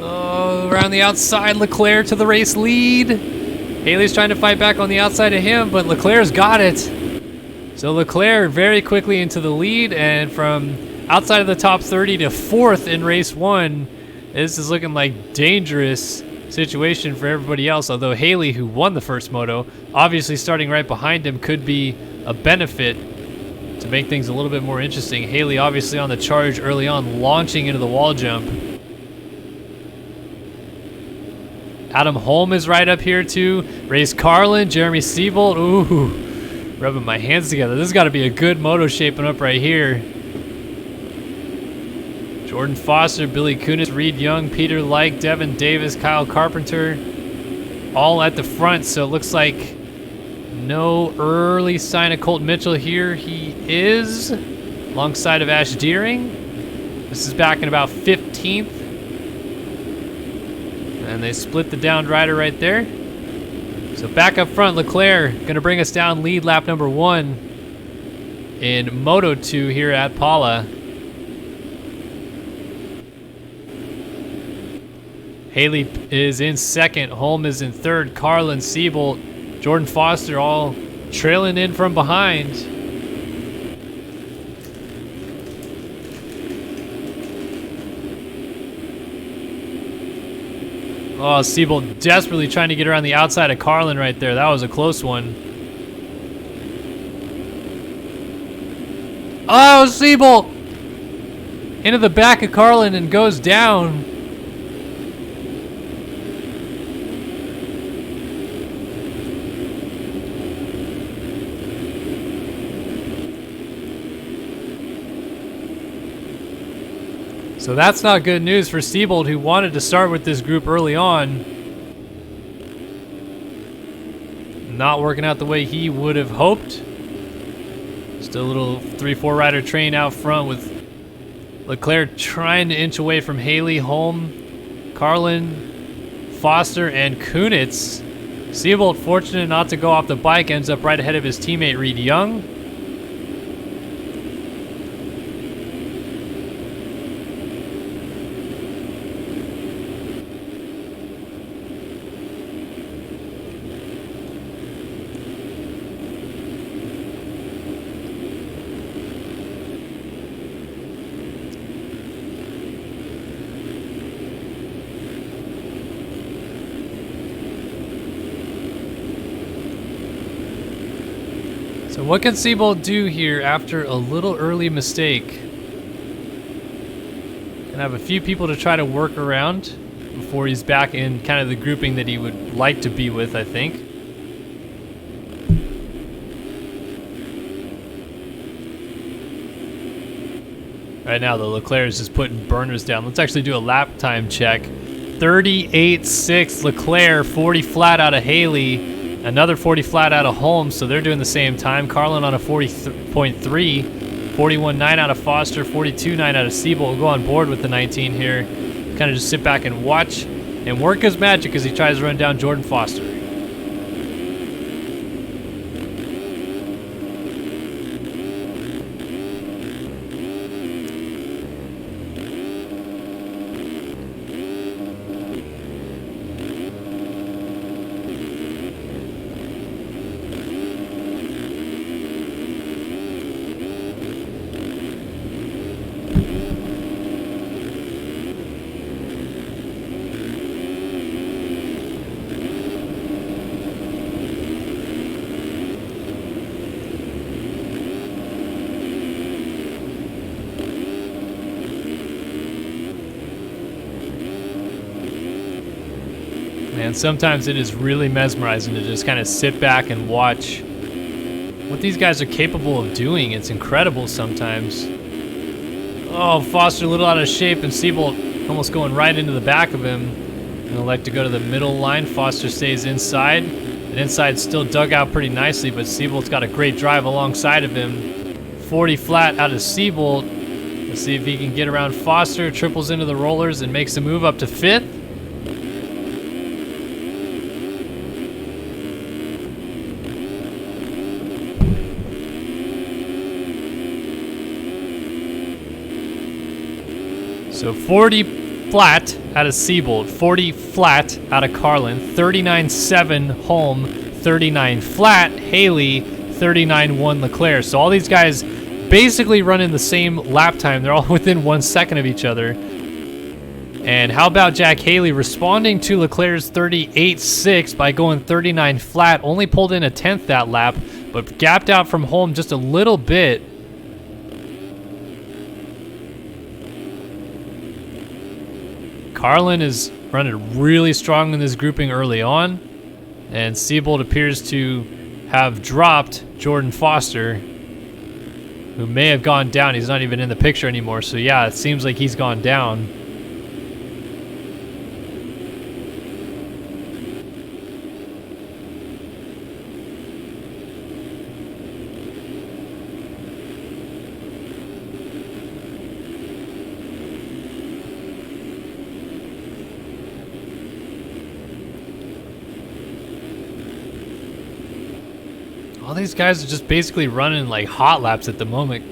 Oh, around the outside, Leclerc to the race lead. Haley's trying to fight back on the outside of him, but Leclerc's got it. So Leclerc very quickly into the lead, and from outside of the top 30 to 4th in race 1, this is looking like dangerous situation for everybody else, although Haley, who won the first moto, obviously starting right behind him could be a benefit to make things a little bit more interesting. Haley obviously on the charge early on, launching into the wall jump. Adam Holm is right up here too. Race Carlin, Jeremy Siebold. Ooh, rubbing my hands together. This has got to be a good moto shaping up right here. Jordan Foster, Billy Kunis, Reed Young, Peter Like, Devin Davis, Kyle Carpenter, all at the front. So it looks like no early sign of Colt Mitchell here. He is alongside of Ash Deering. This is back in about 15th. And they split the downed rider right there. So back up front, Leclerc going to bring us down lead lap number 1 in Moto 2 here at Paula. Haley is in second. Holm is in third. Carlin, Siebold, Jordan Foster all trailing in from behind. Oh, Siebold desperately trying to get around the outside of Carlin right there. That was a close one. Oh, Siebold into the back of Carlin and goes down. So that's not good news for Siebold, who wanted to start with this group early on. Not working out the way he would have hoped. Just a little 3-4 rider train out front with Leclerc trying to inch away from Haley, Holm, Carlin, Foster, and Kunitz. Siebold, fortunate not to go off the bike, ends up right ahead of his teammate Reed Young. So what can Siebold do here after a little early mistake? Gonna have a few people to try to work around before he's back in kind of the grouping that he would like to be with, I think. Right now, the Leclerc is just putting burners down. Let's actually do a lap time check. 38.6 Leclerc, 40 flat out of Haley. Another 40 flat out of Holmes, so they're doing the same time. Carlin on a 40.3, 41.9 out of Foster, 42.9 out of Siebold. We'll go on board with the 19 here. Kind of just sit back and watch and work his magic as he tries to run down Jordan Foster. Man, sometimes it is really mesmerizing to just kind of sit back and watch what these guys are capable of doing. It's incredible sometimes. Oh, Foster a little out of shape, and Siebold almost going right into the back of him. Gonna elect to go to the middle line. Foster stays inside. And inside still dug out pretty nicely, but Siebold's got a great drive alongside of him. 40 flat out of Siebold. Let's see if he can get around Foster. Triples into the rollers and makes a move up to 5th. So 40 flat out of Siebold, 40 flat out of Carlin, 39.7 Holm, 39 flat Haley, 39.1 Leclerc. So all these guys basically running the same lap time. They're all within 1 second of each other. And how about Jack Haley responding to Leclerc's 38.6 by going 39 flat, only pulled in a 10th that lap, but gapped out from Holm just a little bit. Carlin is running really strong in this grouping early on, and Siebold appears to have dropped Jordan Foster, who may have gone down. He's not even in the picture anymore, so yeah, it seems like he's gone down. All these guys are just basically running like hot laps at the moment.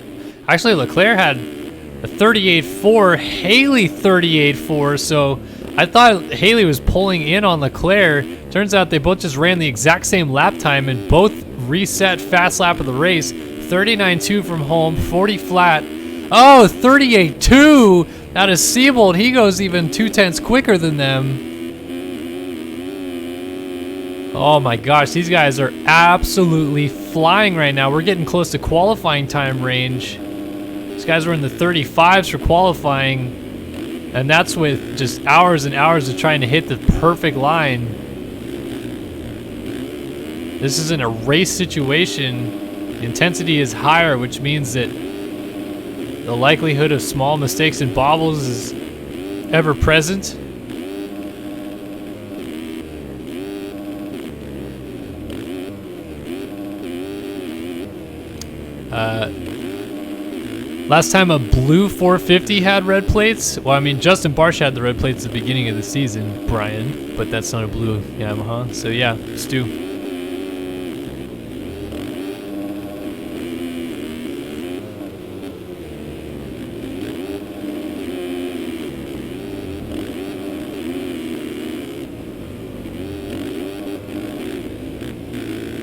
Actually, Leclerc had a 38.4, Haley 38.4, so I thought Haley was pulling in on Leclerc. Turns out they both just ran the exact same lap time and both reset fast lap of the race. 39.2 from Holm, 40 flat. Oh, 38.2 out of Siebold. He goes even 2 tenths quicker than them. Oh my gosh, these guys are absolutely flying right now. We're getting close to qualifying time range. These guys were in the 35s for qualifying, and that's with just hours and hours of trying to hit the perfect line. This isn't a race situation. The intensity is higher, which means that the likelihood of small mistakes and bobbles is ever present. Last time a blue 450 had red plates, well, I mean, Justin Barsh had the red plates at the beginning of the season, Brian, but that's not a blue Yamaha. So yeah, Stu.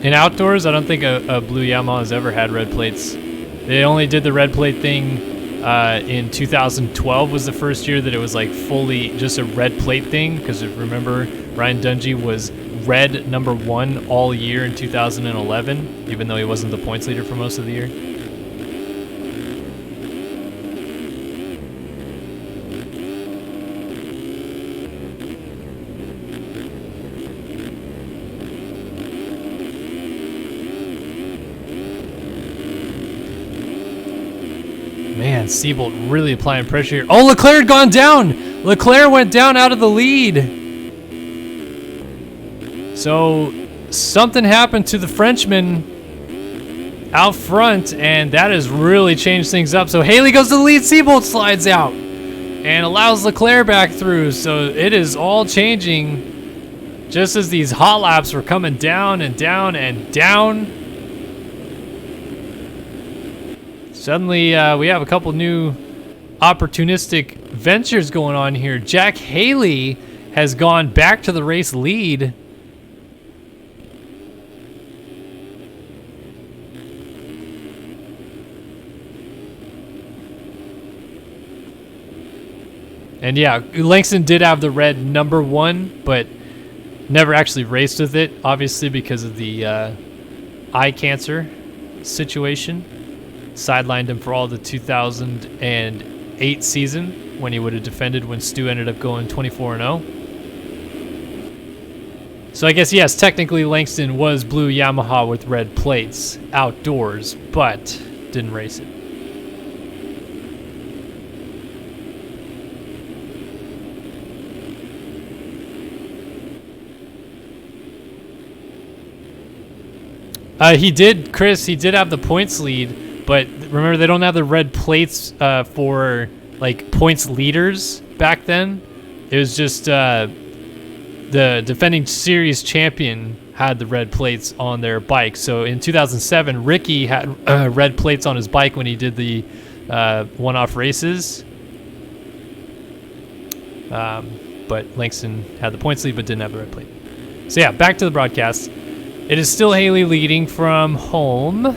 In outdoors, I don't think a blue Yamaha has ever had red plates. They only did the red plate thing in 2012 was the first year that it was like fully just a red plate thing, because if you remember, Ryan Dungey was red #1 all year in 2011, even though he wasn't the points leader for most of the year. Man, Siebold really applying pressure here. Oh, Leclerc had gone down! Leclerc went down out of the lead. So something happened to the Frenchman out front, and that has really changed things up. So Haley goes to the lead, Siebold slides out and allows Leclerc back through. So it is all changing just as these hot laps were coming down and down and down. Suddenly, we have a couple new opportunistic ventures going on here. Jack Haley has gone back to the race lead. And yeah, Langston did have the red #1, but never actually raced with it, obviously because of the eye cancer situation. Sidelined him for all the 2008 season when he would have defended when Stu ended up going 24-0. So I guess, yes, technically Langston was blue Yamaha with red plates outdoors, but didn't race it. He did, Chris, he did have the points lead. But remember, they don't have the red plates for like points leaders back then. It was just the defending series champion had the red plates on their bike. So in 2007, Ricky had red plates on his bike when he did the one-off races. But Langston had the points lead but didn't have the red plate. So yeah, back to the broadcast. It is still Haley leading from home.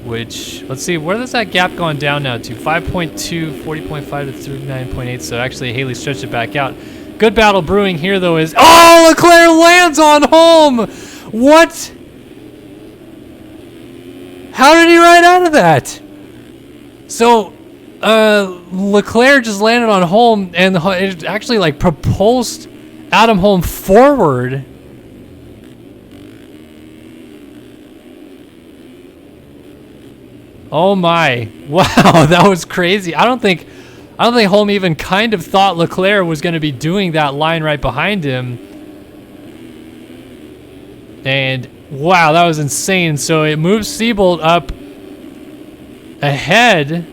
Which, let's see, where has that gap gone down now to? 5.2, 40.5 to 39.8, so actually Haley stretched it back out. Good battle brewing here, though, is... Oh, Leclerc lands on home! What? How did he ride out of that? So, Leclerc just landed on home, and it actually, like, propulsed Adam Holm forward. Oh my! Wow, that was crazy. I don't think Holm even kind of thought Leclerc was going to be doing that line right behind him. And wow, that was insane. So it moves Siebold up ahead,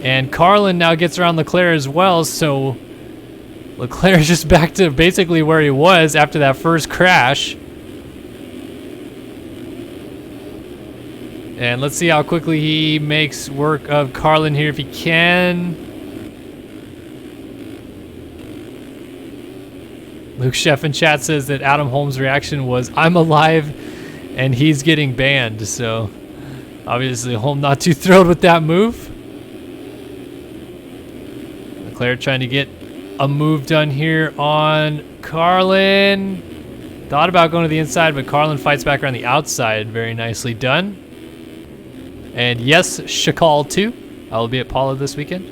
and Carlin now gets around Leclerc as well. So Leclerc is just back to basically where he was after that first crash. And let's see how quickly he makes work of Carlin here if he can. Luke Sheff in chat says that Adam Holmes' reaction was, "I'm alive," and he's getting banned. So obviously Holm not too thrilled with that move. Leclerc trying to get a move done here on Carlin. Thought about going to the inside, but Carlin fights back around the outside. Very nicely done. And yes, Shakal too. I will be at Paula this weekend.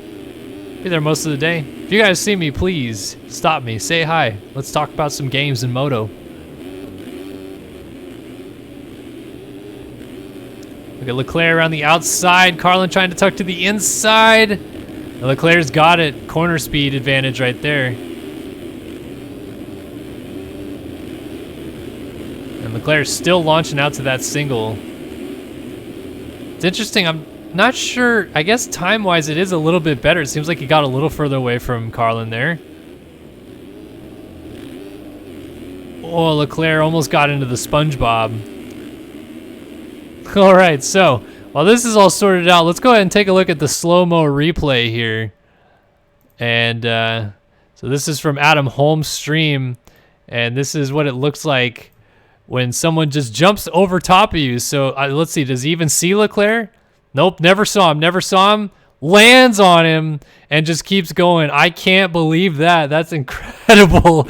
Be there most of the day. If you guys see me, please stop me. Say hi. Let's talk about some games in Moto. Look at Leclerc around the outside. Carlin trying to tuck to the inside. And Leclerc's got it. Corner speed advantage right there. And Leclerc's still launching out to that single. It's interesting. I'm not sure. I guess time-wise it is a little bit better. It seems like he got a little further away from Carlin there. Oh, Leclerc almost got into the SpongeBob. All right, so while this is all sorted out, let's go ahead and take a look at the slow-mo replay here. And so this is from Adam Holmes' stream, and this is what it looks like when someone just jumps over top of you. So let's see, does he even see Leclerc? Nope, never saw him. Lands on him and just keeps going. I can't believe that. That's incredible.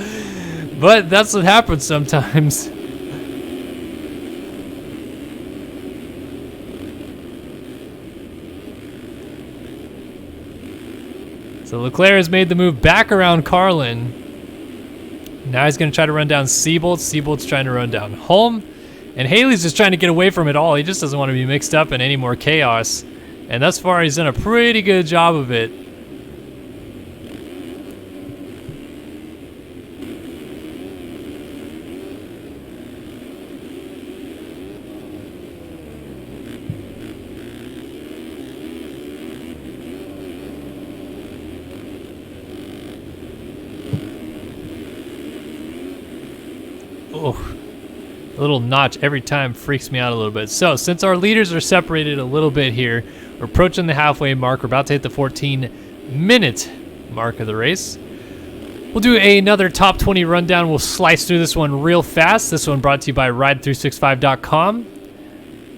But that's what happens sometimes. So Leclerc has made the move back around Carlin. Now he's going to try to run down Seabolt. Seabolt's trying to run down Holm. And Haley's just trying to get away from it all. He just doesn't want to be mixed up in any more chaos. And thus far, he's done a pretty good job of it. Oh, a little notch every time freaks me out a little bit. So since our leaders are separated a little bit here, we're approaching the halfway mark. We're about to hit the 14-minute mark of the race. We'll do another top 20 rundown. We'll slice through this one real fast. This one brought to you by Ride365.com.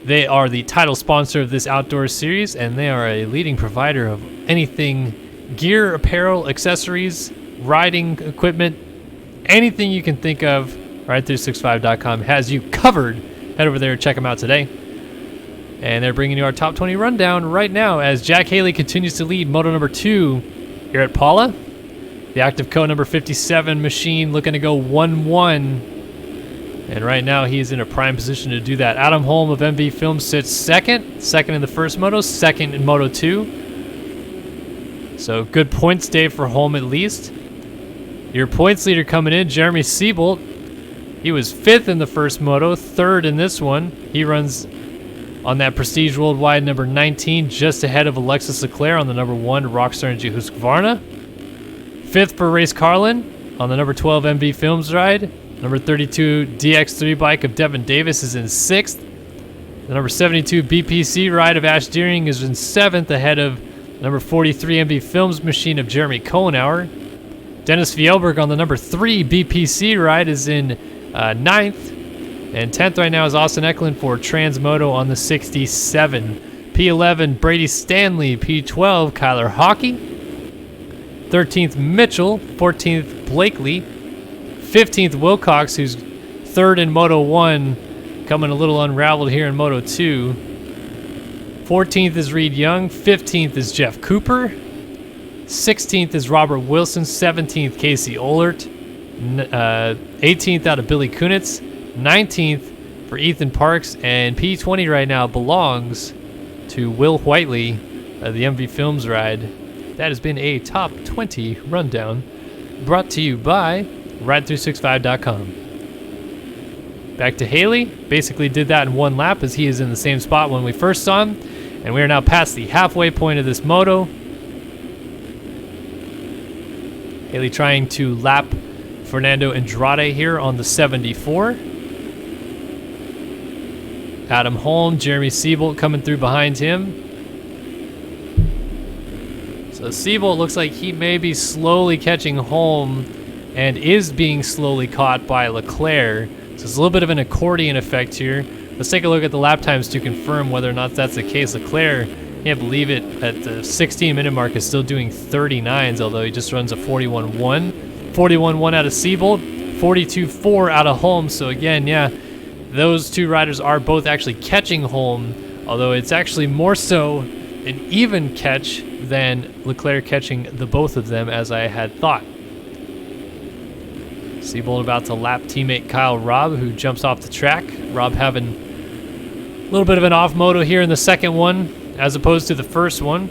They are the title sponsor of this outdoor series, and they are a leading provider of anything gear, apparel, accessories, riding equipment, anything you can think of. Ride365.com has you covered. Head over there and check them out today. And they're bringing you our top 20 rundown right now as Jack Haley continues to lead Moto number 2 here at Paula. The active code number 57 machine looking to go 1-1. And right now he's in a prime position to do that. Adam Holm of MV Films sits second. Second in the first Moto, second in Moto 2. So good points day for Holm at least. Your points leader coming in, Jeremy Seabolt. He was 5th in the first Moto, 3rd in this one. He runs on that Prestige Worldwide number 19, just ahead of Alexis Leclerc on the number 1 Rockstar and Husqvarna. 5th for Race Carlin on the number 12 MV Films ride. Number 32 DX3 bike of Devin Davis is in 6th. The number 72 BPC ride of Ash Deering is in 7th, ahead of number 43 MV Films machine of Jeremy Kohenauer. Dennis Fjellberg on the number 3 BPC ride is in 9th, and 10th right now is Austin Eklund for Transmoto on the 67. P11 Brady Stanley, P12 Kyler Hockey, 13th Mitchell, 14th Blakely, 15th Wilcox, who's 3rd in Moto 1, coming a little unraveled here in Moto 2. 14th is Reed Young, 15th is Jeff Cooper, 16th is Robert Wilson, 17th Casey Ohlert, 18th out of Billy Kunitz, 19th for Ethan Parks, and P20 right now belongs to Will Whiteley of the MV Films ride. That has been a top 20 rundown brought to you by Ride365.com. Back to Haley. Basically did that in one lap as he is in the same spot when we first saw him, and we are now past the halfway point of this Moto. Haley trying to lap Fernando Andrade here on the 74. Adam Holm, Jeremy Seabolt coming through behind him. So Seabolt looks like he may be slowly catching Holm and is being slowly caught by Leclerc. So it's a little bit of an accordion effect here. Let's take a look at the lap times to confirm whether or not that's the case. Leclerc, can't believe it, at the 16-minute mark is still doing 39s, although he just runs a 41.1. 41.1 out of Seabolt, 42.4 out of Holm. So again, yeah, those two riders are both actually catching Holm, although it's actually more so an even catch than Leclerc catching the both of them, as I had thought. Seabold about to lap teammate Kyle Robb, who jumps off the track. Robb having a little bit of an off moto here in the second one, as opposed to the first one.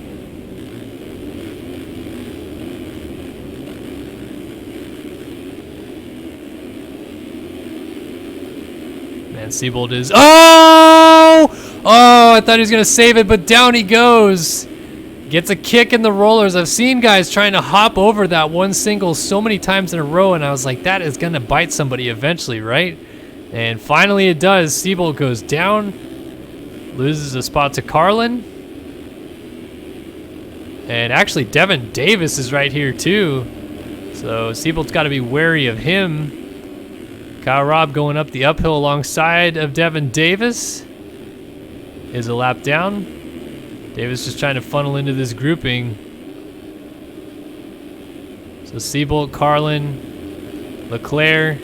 Man, Seabold is... Oh! Oh, I thought he was going to save it, but down he goes. Gets a kick in the rollers. I've seen guys trying to hop over that one single so many times in a row, and I was like, that is going to bite somebody eventually, right? And finally it does. Seabold goes down, loses a spot to Carlin. And actually, Devin Davis is right here too. So Seabold's got to be wary of him. Kyle Robb going up the uphill alongside of Devin Davis. Is a lap down. Davis just trying to funnel into this grouping. So Seabold, Carlin, Leclerc,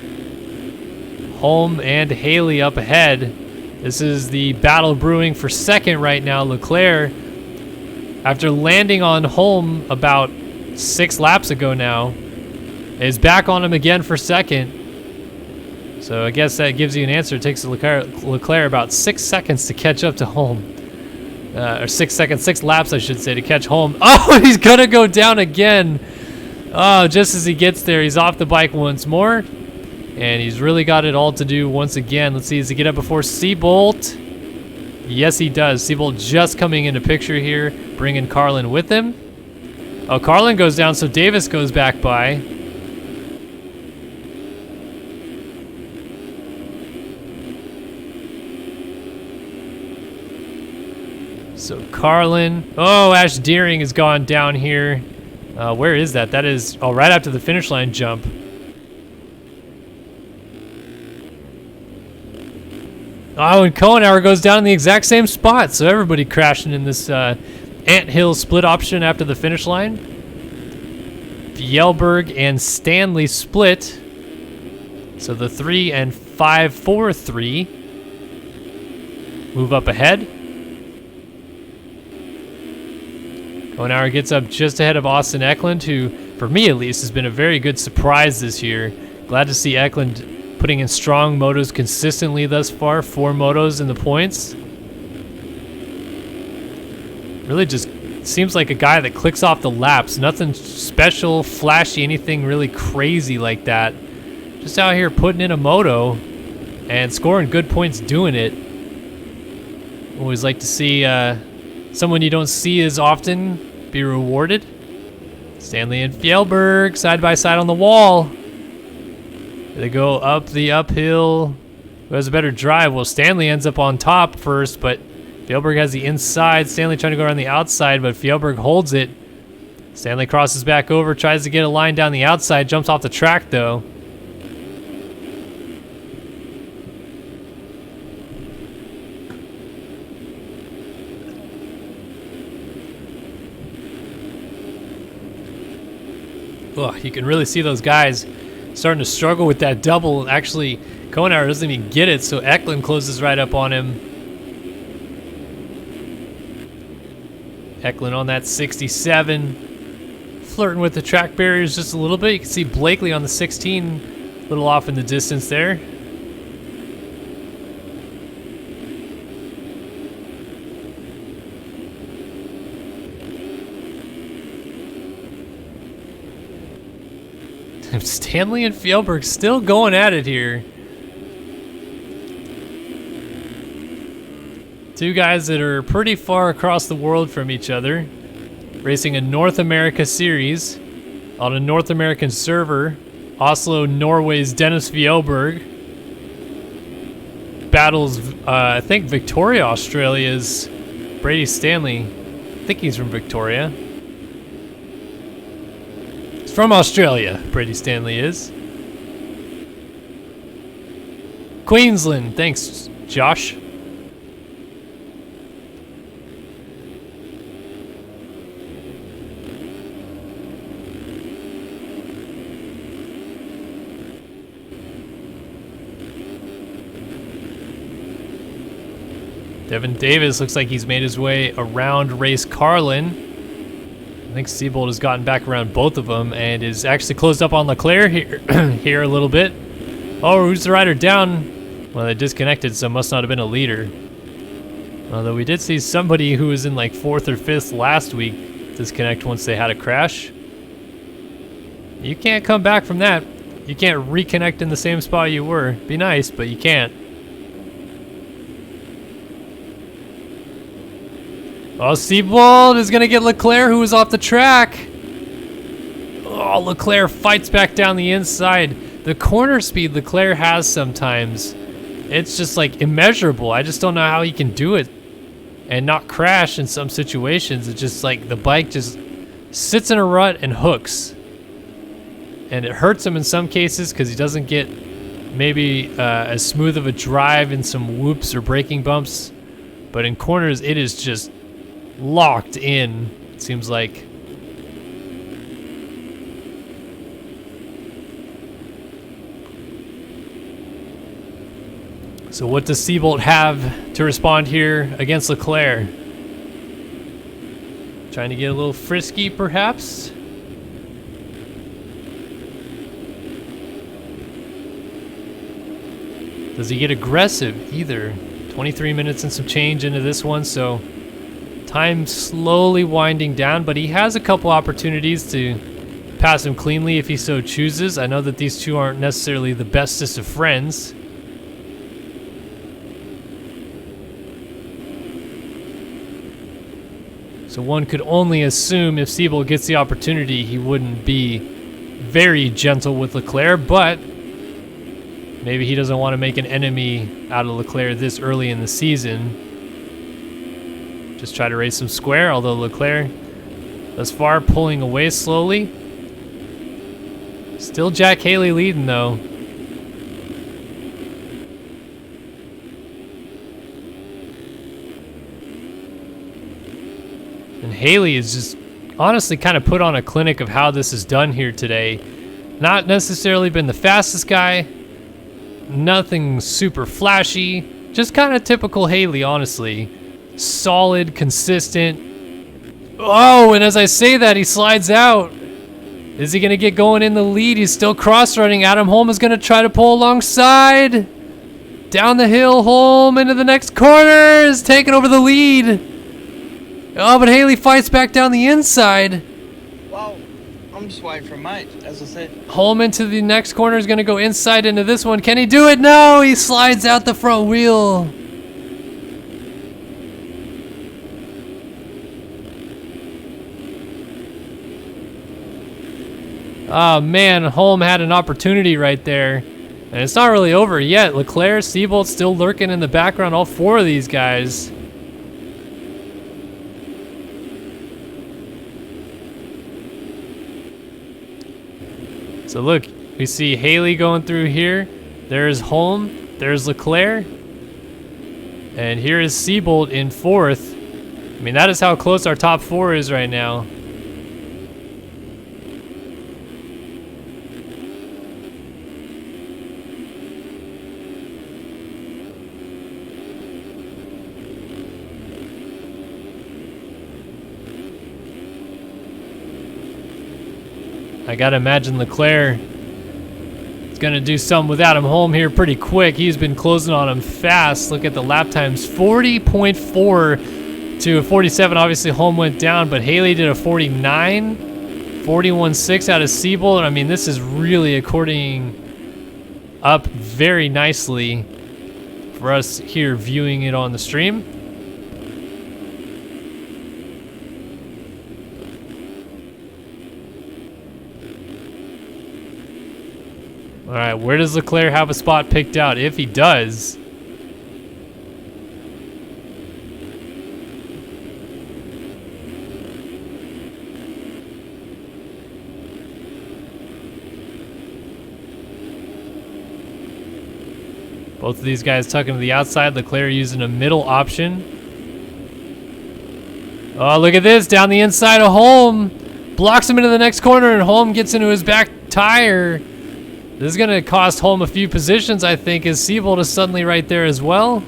Holm, and Haley up ahead. This is the battle brewing for second right now. Leclerc, after landing on Holm about 6 laps ago now, is back on him again for second. So I guess that gives you an answer. It takes Leclerc about 6 seconds to catch up to Holm. Or 6 seconds, 6 laps, I should say, to catch Holm. Oh, he's gonna go down again. Oh, just as he gets there, he's off the bike once more. And he's really got it all to do once again. Let's see, does he get up before Seabold? Yes, he does. Seabold just coming into picture here, bringing Carlin with him. Oh, Carlin goes down, so Davis goes back by. So Carlin. Oh, Ash Deering has gone down here. Where is that? That is, oh, right after the finish line jump. Oh, and Kohenauer goes down in the exact same spot. So everybody crashing in this anthill split option after the finish line. Fjellberg and Stanley split. So the 3 and 5-4-3 move up ahead. Kohenauer gets up just ahead of Austin Eklund, who, for me at least, has been a very good surprise this year. Glad to see Eklund putting in strong motos consistently thus far. 4 motos in the points. Really just seems like a guy that clicks off the laps. Nothing special, flashy, anything really crazy like that. Just out here putting in a moto and scoring good points doing it. Always like to see someone you don't see as often be rewarded. Stanley and Fjellberg side by side on the wall. They go up the uphill. Who has a better drive? Well, Stanley ends up on top first, but Fjellberg has the inside. Stanley trying to go around the outside, but Fjellberg holds it. Stanley crosses back over, tries to get a line down the outside, jumps off the track though. Oh, you can really see those guys starting to struggle with that double. Actually, Kohenauer doesn't even get it, so Eklund closes right up on him. Eklund on that 67, flirting with the track barriers just a little bit. You can see Blakely on the 16, a little off in the distance there. Stanley and Fjellberg still going at it here. Two guys that are pretty far across the world from each other, racing a North America series on a North American server. Oslo, Norway's Dennis Fjellberg battles, I think, Victoria, Australia's Brady Stanley. I think he's from Victoria. From Australia, Brady Stanley is. Queensland, thanks, Josh. Devin Davis looks like he's made his way around Race Carlin. I think Seabold has gotten back around both of them and is actually closed up on Leclerc here, here a little bit. Oh, who's the rider down? Well, they disconnected, so it must not have been a leader. Although we did see somebody who was in like 4th or 5th last week disconnect once they had a crash. You can't come back from that. You can't reconnect in the same spot you were. Be nice, but you can't. Oh, Seabold is going to get Leclerc, who was off the track. Oh, Leclerc fights back down the inside. The corner speed Leclerc has sometimes, it's just like immeasurable. I just don't know how he can do it and not crash in some situations. It's just like the bike just sits in a rut and hooks. And it hurts him in some cases because he doesn't get maybe as smooth of a drive in some whoops or braking bumps. But in corners, it is just locked in, it seems like. So what does Seabold have to respond here against Leclerc? Trying to get a little frisky, perhaps? Does he get aggressive either? 23 minutes and some change into this one, so time slowly winding down, but he has a couple opportunities to pass him cleanly if he so chooses. I know that these two aren't necessarily the bestest of friends. So one could only assume if Seabold gets the opportunity, he wouldn't be very gentle with Leclerc, but maybe he doesn't want to make an enemy out of Leclerc this early in the season. Just try to race some square, although Leclerc thus far pulling away slowly. Still Jack Haley leading though. And Haley is just honestly kind of put on a clinic of how this is done here today. Not necessarily been the fastest guy. Nothing super flashy. Just kind of typical Haley, honestly. Solid, consistent. Oh, and as I say that, he slides out. Is he going to get going in the lead? He's still cross-running. Adam Holm is going to try to pull alongside. Down the hill, Holm into the next corner. Is taking over the lead. Oh, but Haley fights back down the inside. Wow, I'm just waiting for a mate, as I said. Holm into the next corner is going to go inside into this one. Can he do it? No, he slides out the front wheel. Oh man, Holm had an opportunity right there. And it's not really over yet. Leclerc, Seabold still lurking in the background, all four of these guys. So look, we see Haley going through here. There's Holm, there's Leclerc. And here is Seabold in 4th. I mean, that is how close our top 4 is right now. I gotta imagine Leclerc is gonna do something with Adam Holm here pretty quick. He's been closing on him fast. Look at the lap times, 40.4 to a 47. Obviously Holm went down, but Haley did a 49, 41.6 out of Seabold. I mean, this is really according up very nicely for us here viewing it on the stream. All right, where does Leclerc have a spot picked out? If he does, both of these guys tucking to the outside. Leclerc using a middle option. Oh, look at this, down the inside of Holm. Blocks him into the next corner, and Holm gets into his back tire. This is going to cost Holm a few positions, I think, as Seabold is suddenly right there as well.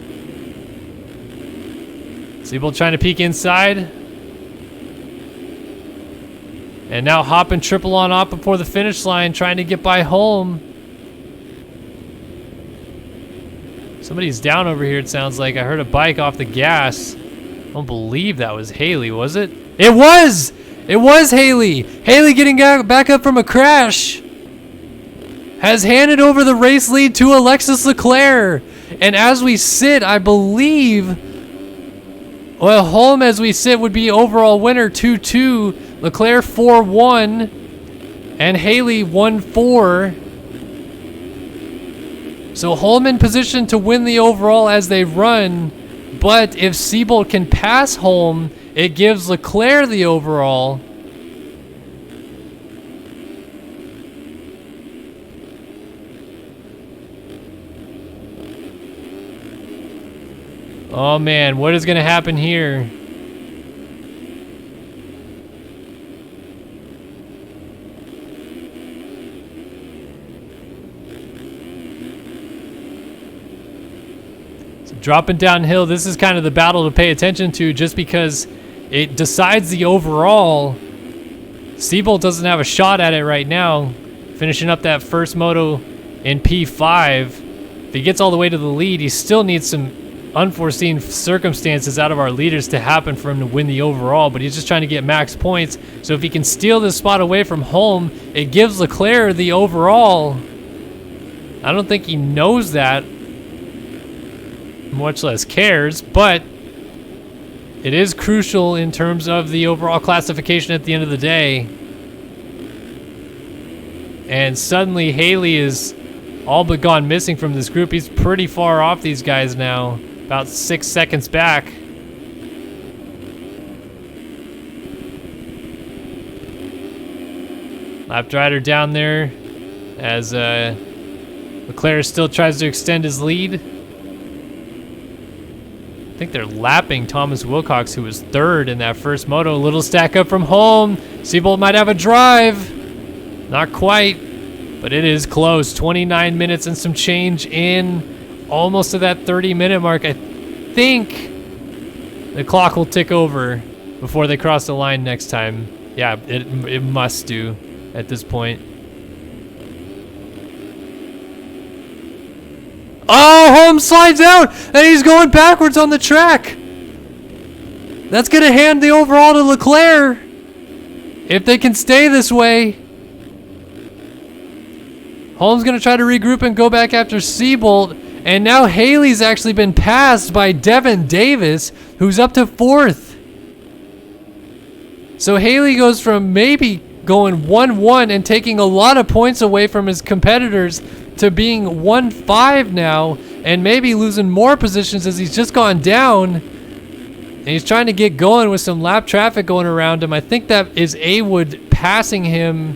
Siebold trying to peek inside. And now hopping triple on off before the finish line, trying to get by home. Somebody's down over here, it sounds like. I heard a bike off the gas. I don't believe that was Haley, was it? It was! It was Haley! Haley getting back up from a crash has handed over the race lead to Alexis Leclerc. And as we sit, I believe, well, Holm as we sit would be overall winner 2-2, Leclerc 4-1, and Haley 1-4. So Holm in position to win the overall as they run, but if Siebold can pass Holm, it gives Leclerc the overall. Oh man, what is going to happen here? So dropping downhill, this is kind of the battle to pay attention to just because it decides the overall. Siebold doesn't have a shot at it right now. Finishing up that first moto in P5. If he gets all the way to the lead, he still needs some unforeseen circumstances out of our leaders to happen for him to win the overall, but he's just trying to get max points. So if he can steal this spot away from Holm, it gives Leclerc the overall. I don't think he knows that, much less cares, but it is crucial in terms of the overall classification at the end of the day. And suddenly Haley is all but gone missing from this group. He's pretty far off these guys now. About 6 seconds back. Lap rider down there as Leclerc still tries to extend his lead. I think they're lapping Thomas Wilcox, who was third in that first moto. A little stack up from home. Siebold might have a drive. Not quite, but it is close. 29 minutes and some change in. Almost to that 30-minute mark. I think the clock will tick over before they cross the line next time. Yeah, it must do at this point. Oh, Holm slides out, and he's going backwards on the track. That's going to hand the overall to Leclerc if they can stay this way. Holm's going to try to regroup and go back after Siebold. And now Haley's actually been passed by Devin Davis, who's up to 4th. So Haley goes from maybe going 1-1 and taking a lot of points away from his competitors to being 1-5 now, and maybe losing more positions as he's just gone down. And he's trying to get going with some lap traffic going around him. I think that is Awood passing him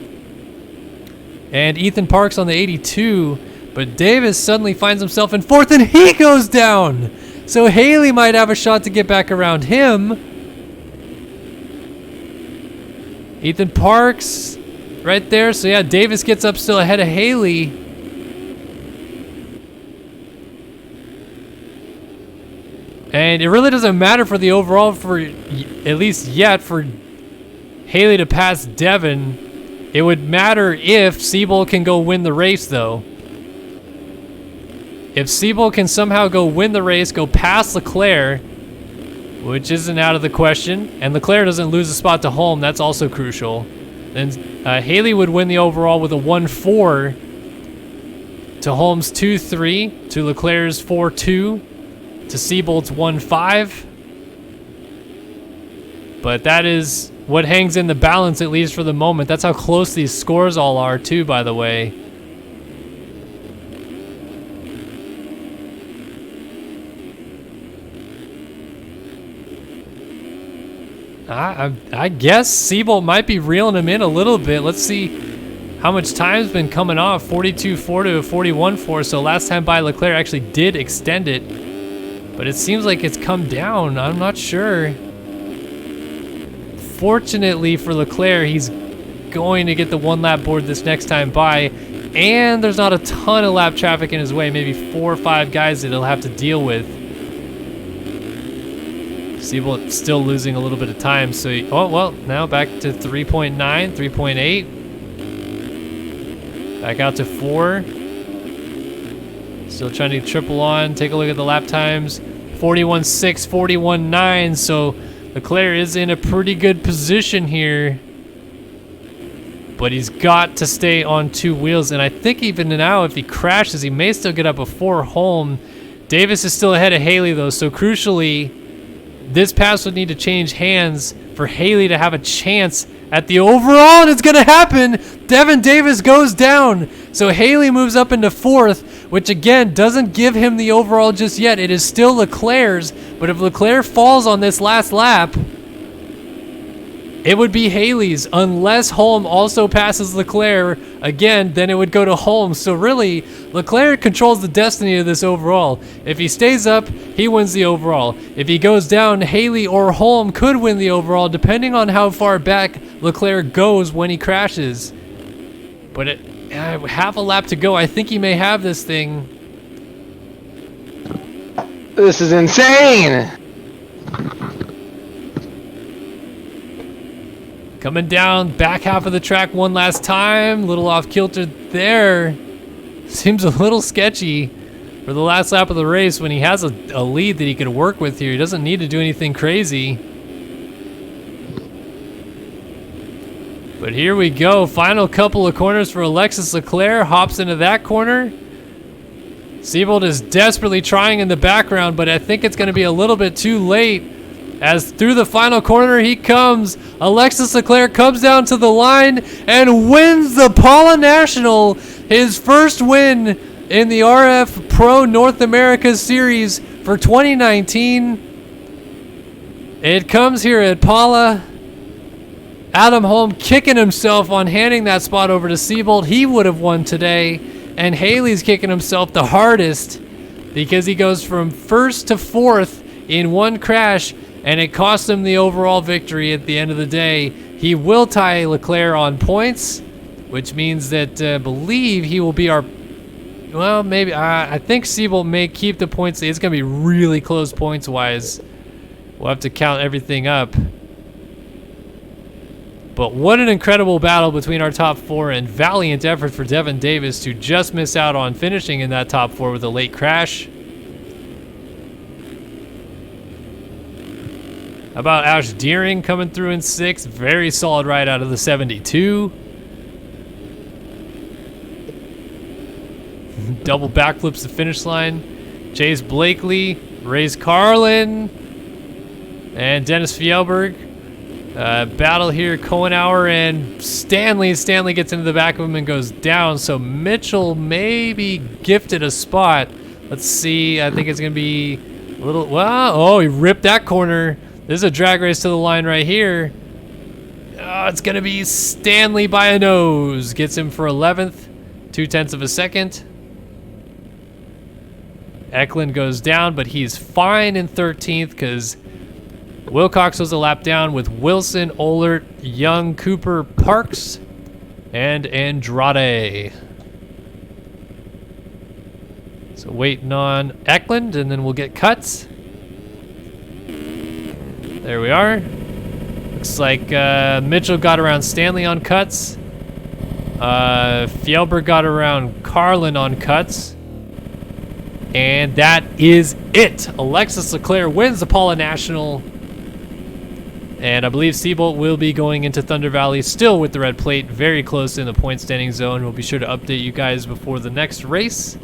and Ethan Parks on the 82. But Davis suddenly finds himself in 4th and he goes down. So Haley might have a shot to get back around him. Ethan Parks right there. So yeah, Davis gets up still ahead of Haley. And it really doesn't matter for the overall, for at least yet, for Haley to pass Devin. It would matter if Siebold can go win the race though. If Siebold can somehow go win the race, go past Leclerc, which isn't out of the question, and Leclerc doesn't lose a spot to Holm, that's also crucial, then Haley would win the overall with a 1-4 to Holm's 2-3, to Leclerc's 4-2, to Siebold's 1-5. But that is what hangs in the balance, at least for the moment. That's how close these scores all are, too, by the way. I guess Siebold might be reeling him in a little bit. Let's see how much time's been coming off. 42-4 to a 41-4. So last time by Leclerc actually did extend it. But it seems like it's come down. I'm not sure. Fortunately for Leclerc, he's going to get the 1 lap board this next time by. And there's not a ton of lap traffic in his way. Maybe 4 or 5 guys that he'll have to deal with. Siebold still losing a little bit of time, so oh well, now back to 3.9, 3.8. Back out to 4. Still trying to triple on. Take a look at the lap times. 41.6, 41.9. So Leclerc is in a pretty good position here. But he's got to stay on 2 wheels. And I think even now, if he crashes, he may still get up before home. Davis is still ahead of Haley, though. So crucially, this pass would need to change hands for Haley to have a chance at the overall. And it's going to happen. Devin Davis goes down. So Haley moves up into 4th, which again doesn't give him the overall just yet. It is still Leclerc's. But if Leclerc falls on this last lap, it would be Haley's, unless Holm also passes Leclerc again. Then it would go to Holm. So really, Leclerc controls the destiny of this overall. If he stays up, he wins the overall. If he goes down, Haley or Holm could win the overall, depending on how far back Leclerc goes when he crashes. But half a lap to go. I think he may have this thing. This is insane. Coming down back half of the track one last time. Little off kilter there. Seems a little sketchy for the last lap of the race when he has a lead that he could work with here. He doesn't need to do anything crazy. But here we go. Final couple of corners for Alexis Leclerc. Hops into that corner. Siebold is desperately trying in the background, but I think it's going to be a little bit too late. As through the final corner he comes, Alexis Leclerc comes down to the line and wins the Paula National, his first win in the RF Pro North America Series for 2019. It comes here at Paula. Adam Holm kicking himself on handing that spot over to Siebold. He would have won today, and Haley's kicking himself the hardest because he goes from 1st to 4th in one crash, and it cost him the overall victory at the end of the day. He will tie Leclerc on points, which means that I believe he will be our... Well, maybe... I think Siebold may keep the points. It's going to be really close points-wise. We'll have to count everything up. But what an incredible battle between our top 4, and valiant effort for Devin Davis to just miss out on finishing in that top 4 with a late crash. How about Ash Deering coming through in 6th? Very solid ride out of the 72. Double backflips the finish line. Chase Blakely, Ray's Carlin, and Dennis Fjellberg. Battle here, Cohenauer and Stanley. Stanley gets into the back of him and goes down. So Mitchell maybe gifted a spot. Let's see. I think it's going to be a little... Well, oh, he ripped that corner. This is a drag race to the line right here. It's going to be Stanley by a nose. Gets him for 11th. 0.2 of a second. Eklund goes down, but he's fine in 13th because Wilcox was a lap down with Wilson, Ohlert, Young, Cooper, Parks, and Andrade. So waiting on Eklund, and then we'll get cuts. There we are. Looks like Mitchell got around Stanley on cuts. Fjellberg got around Carlin on cuts. And that is it. Alexis Leclerc wins the Paula National. And I believe Siebold will be going into Thunder Valley still with the red plate, very close in the point standing zone. We'll be sure to update you guys before the next race.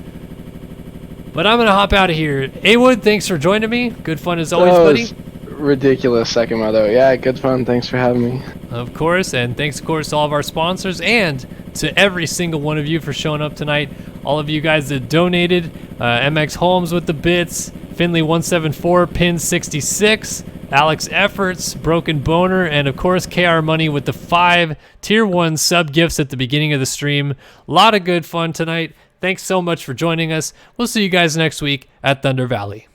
But I'm going to hop out of here. A-Wood, thanks for joining me. Good fun as always, buddy. Ridiculous second moto. Yeah, good fun. Thanks for having me. Of course, and thanks of course to all of our sponsors and to every single one of you for showing up tonight. All of you guys that donated, MX Holmes with the bits, Finley 174, Pin 66, Alex Efforts, Broken Boner, and of course KR Money with the 5 Tier 1 sub gifts at the beginning of the stream. A lot of good fun tonight. Thanks so much for joining us. We'll see you guys next week at Thunder Valley.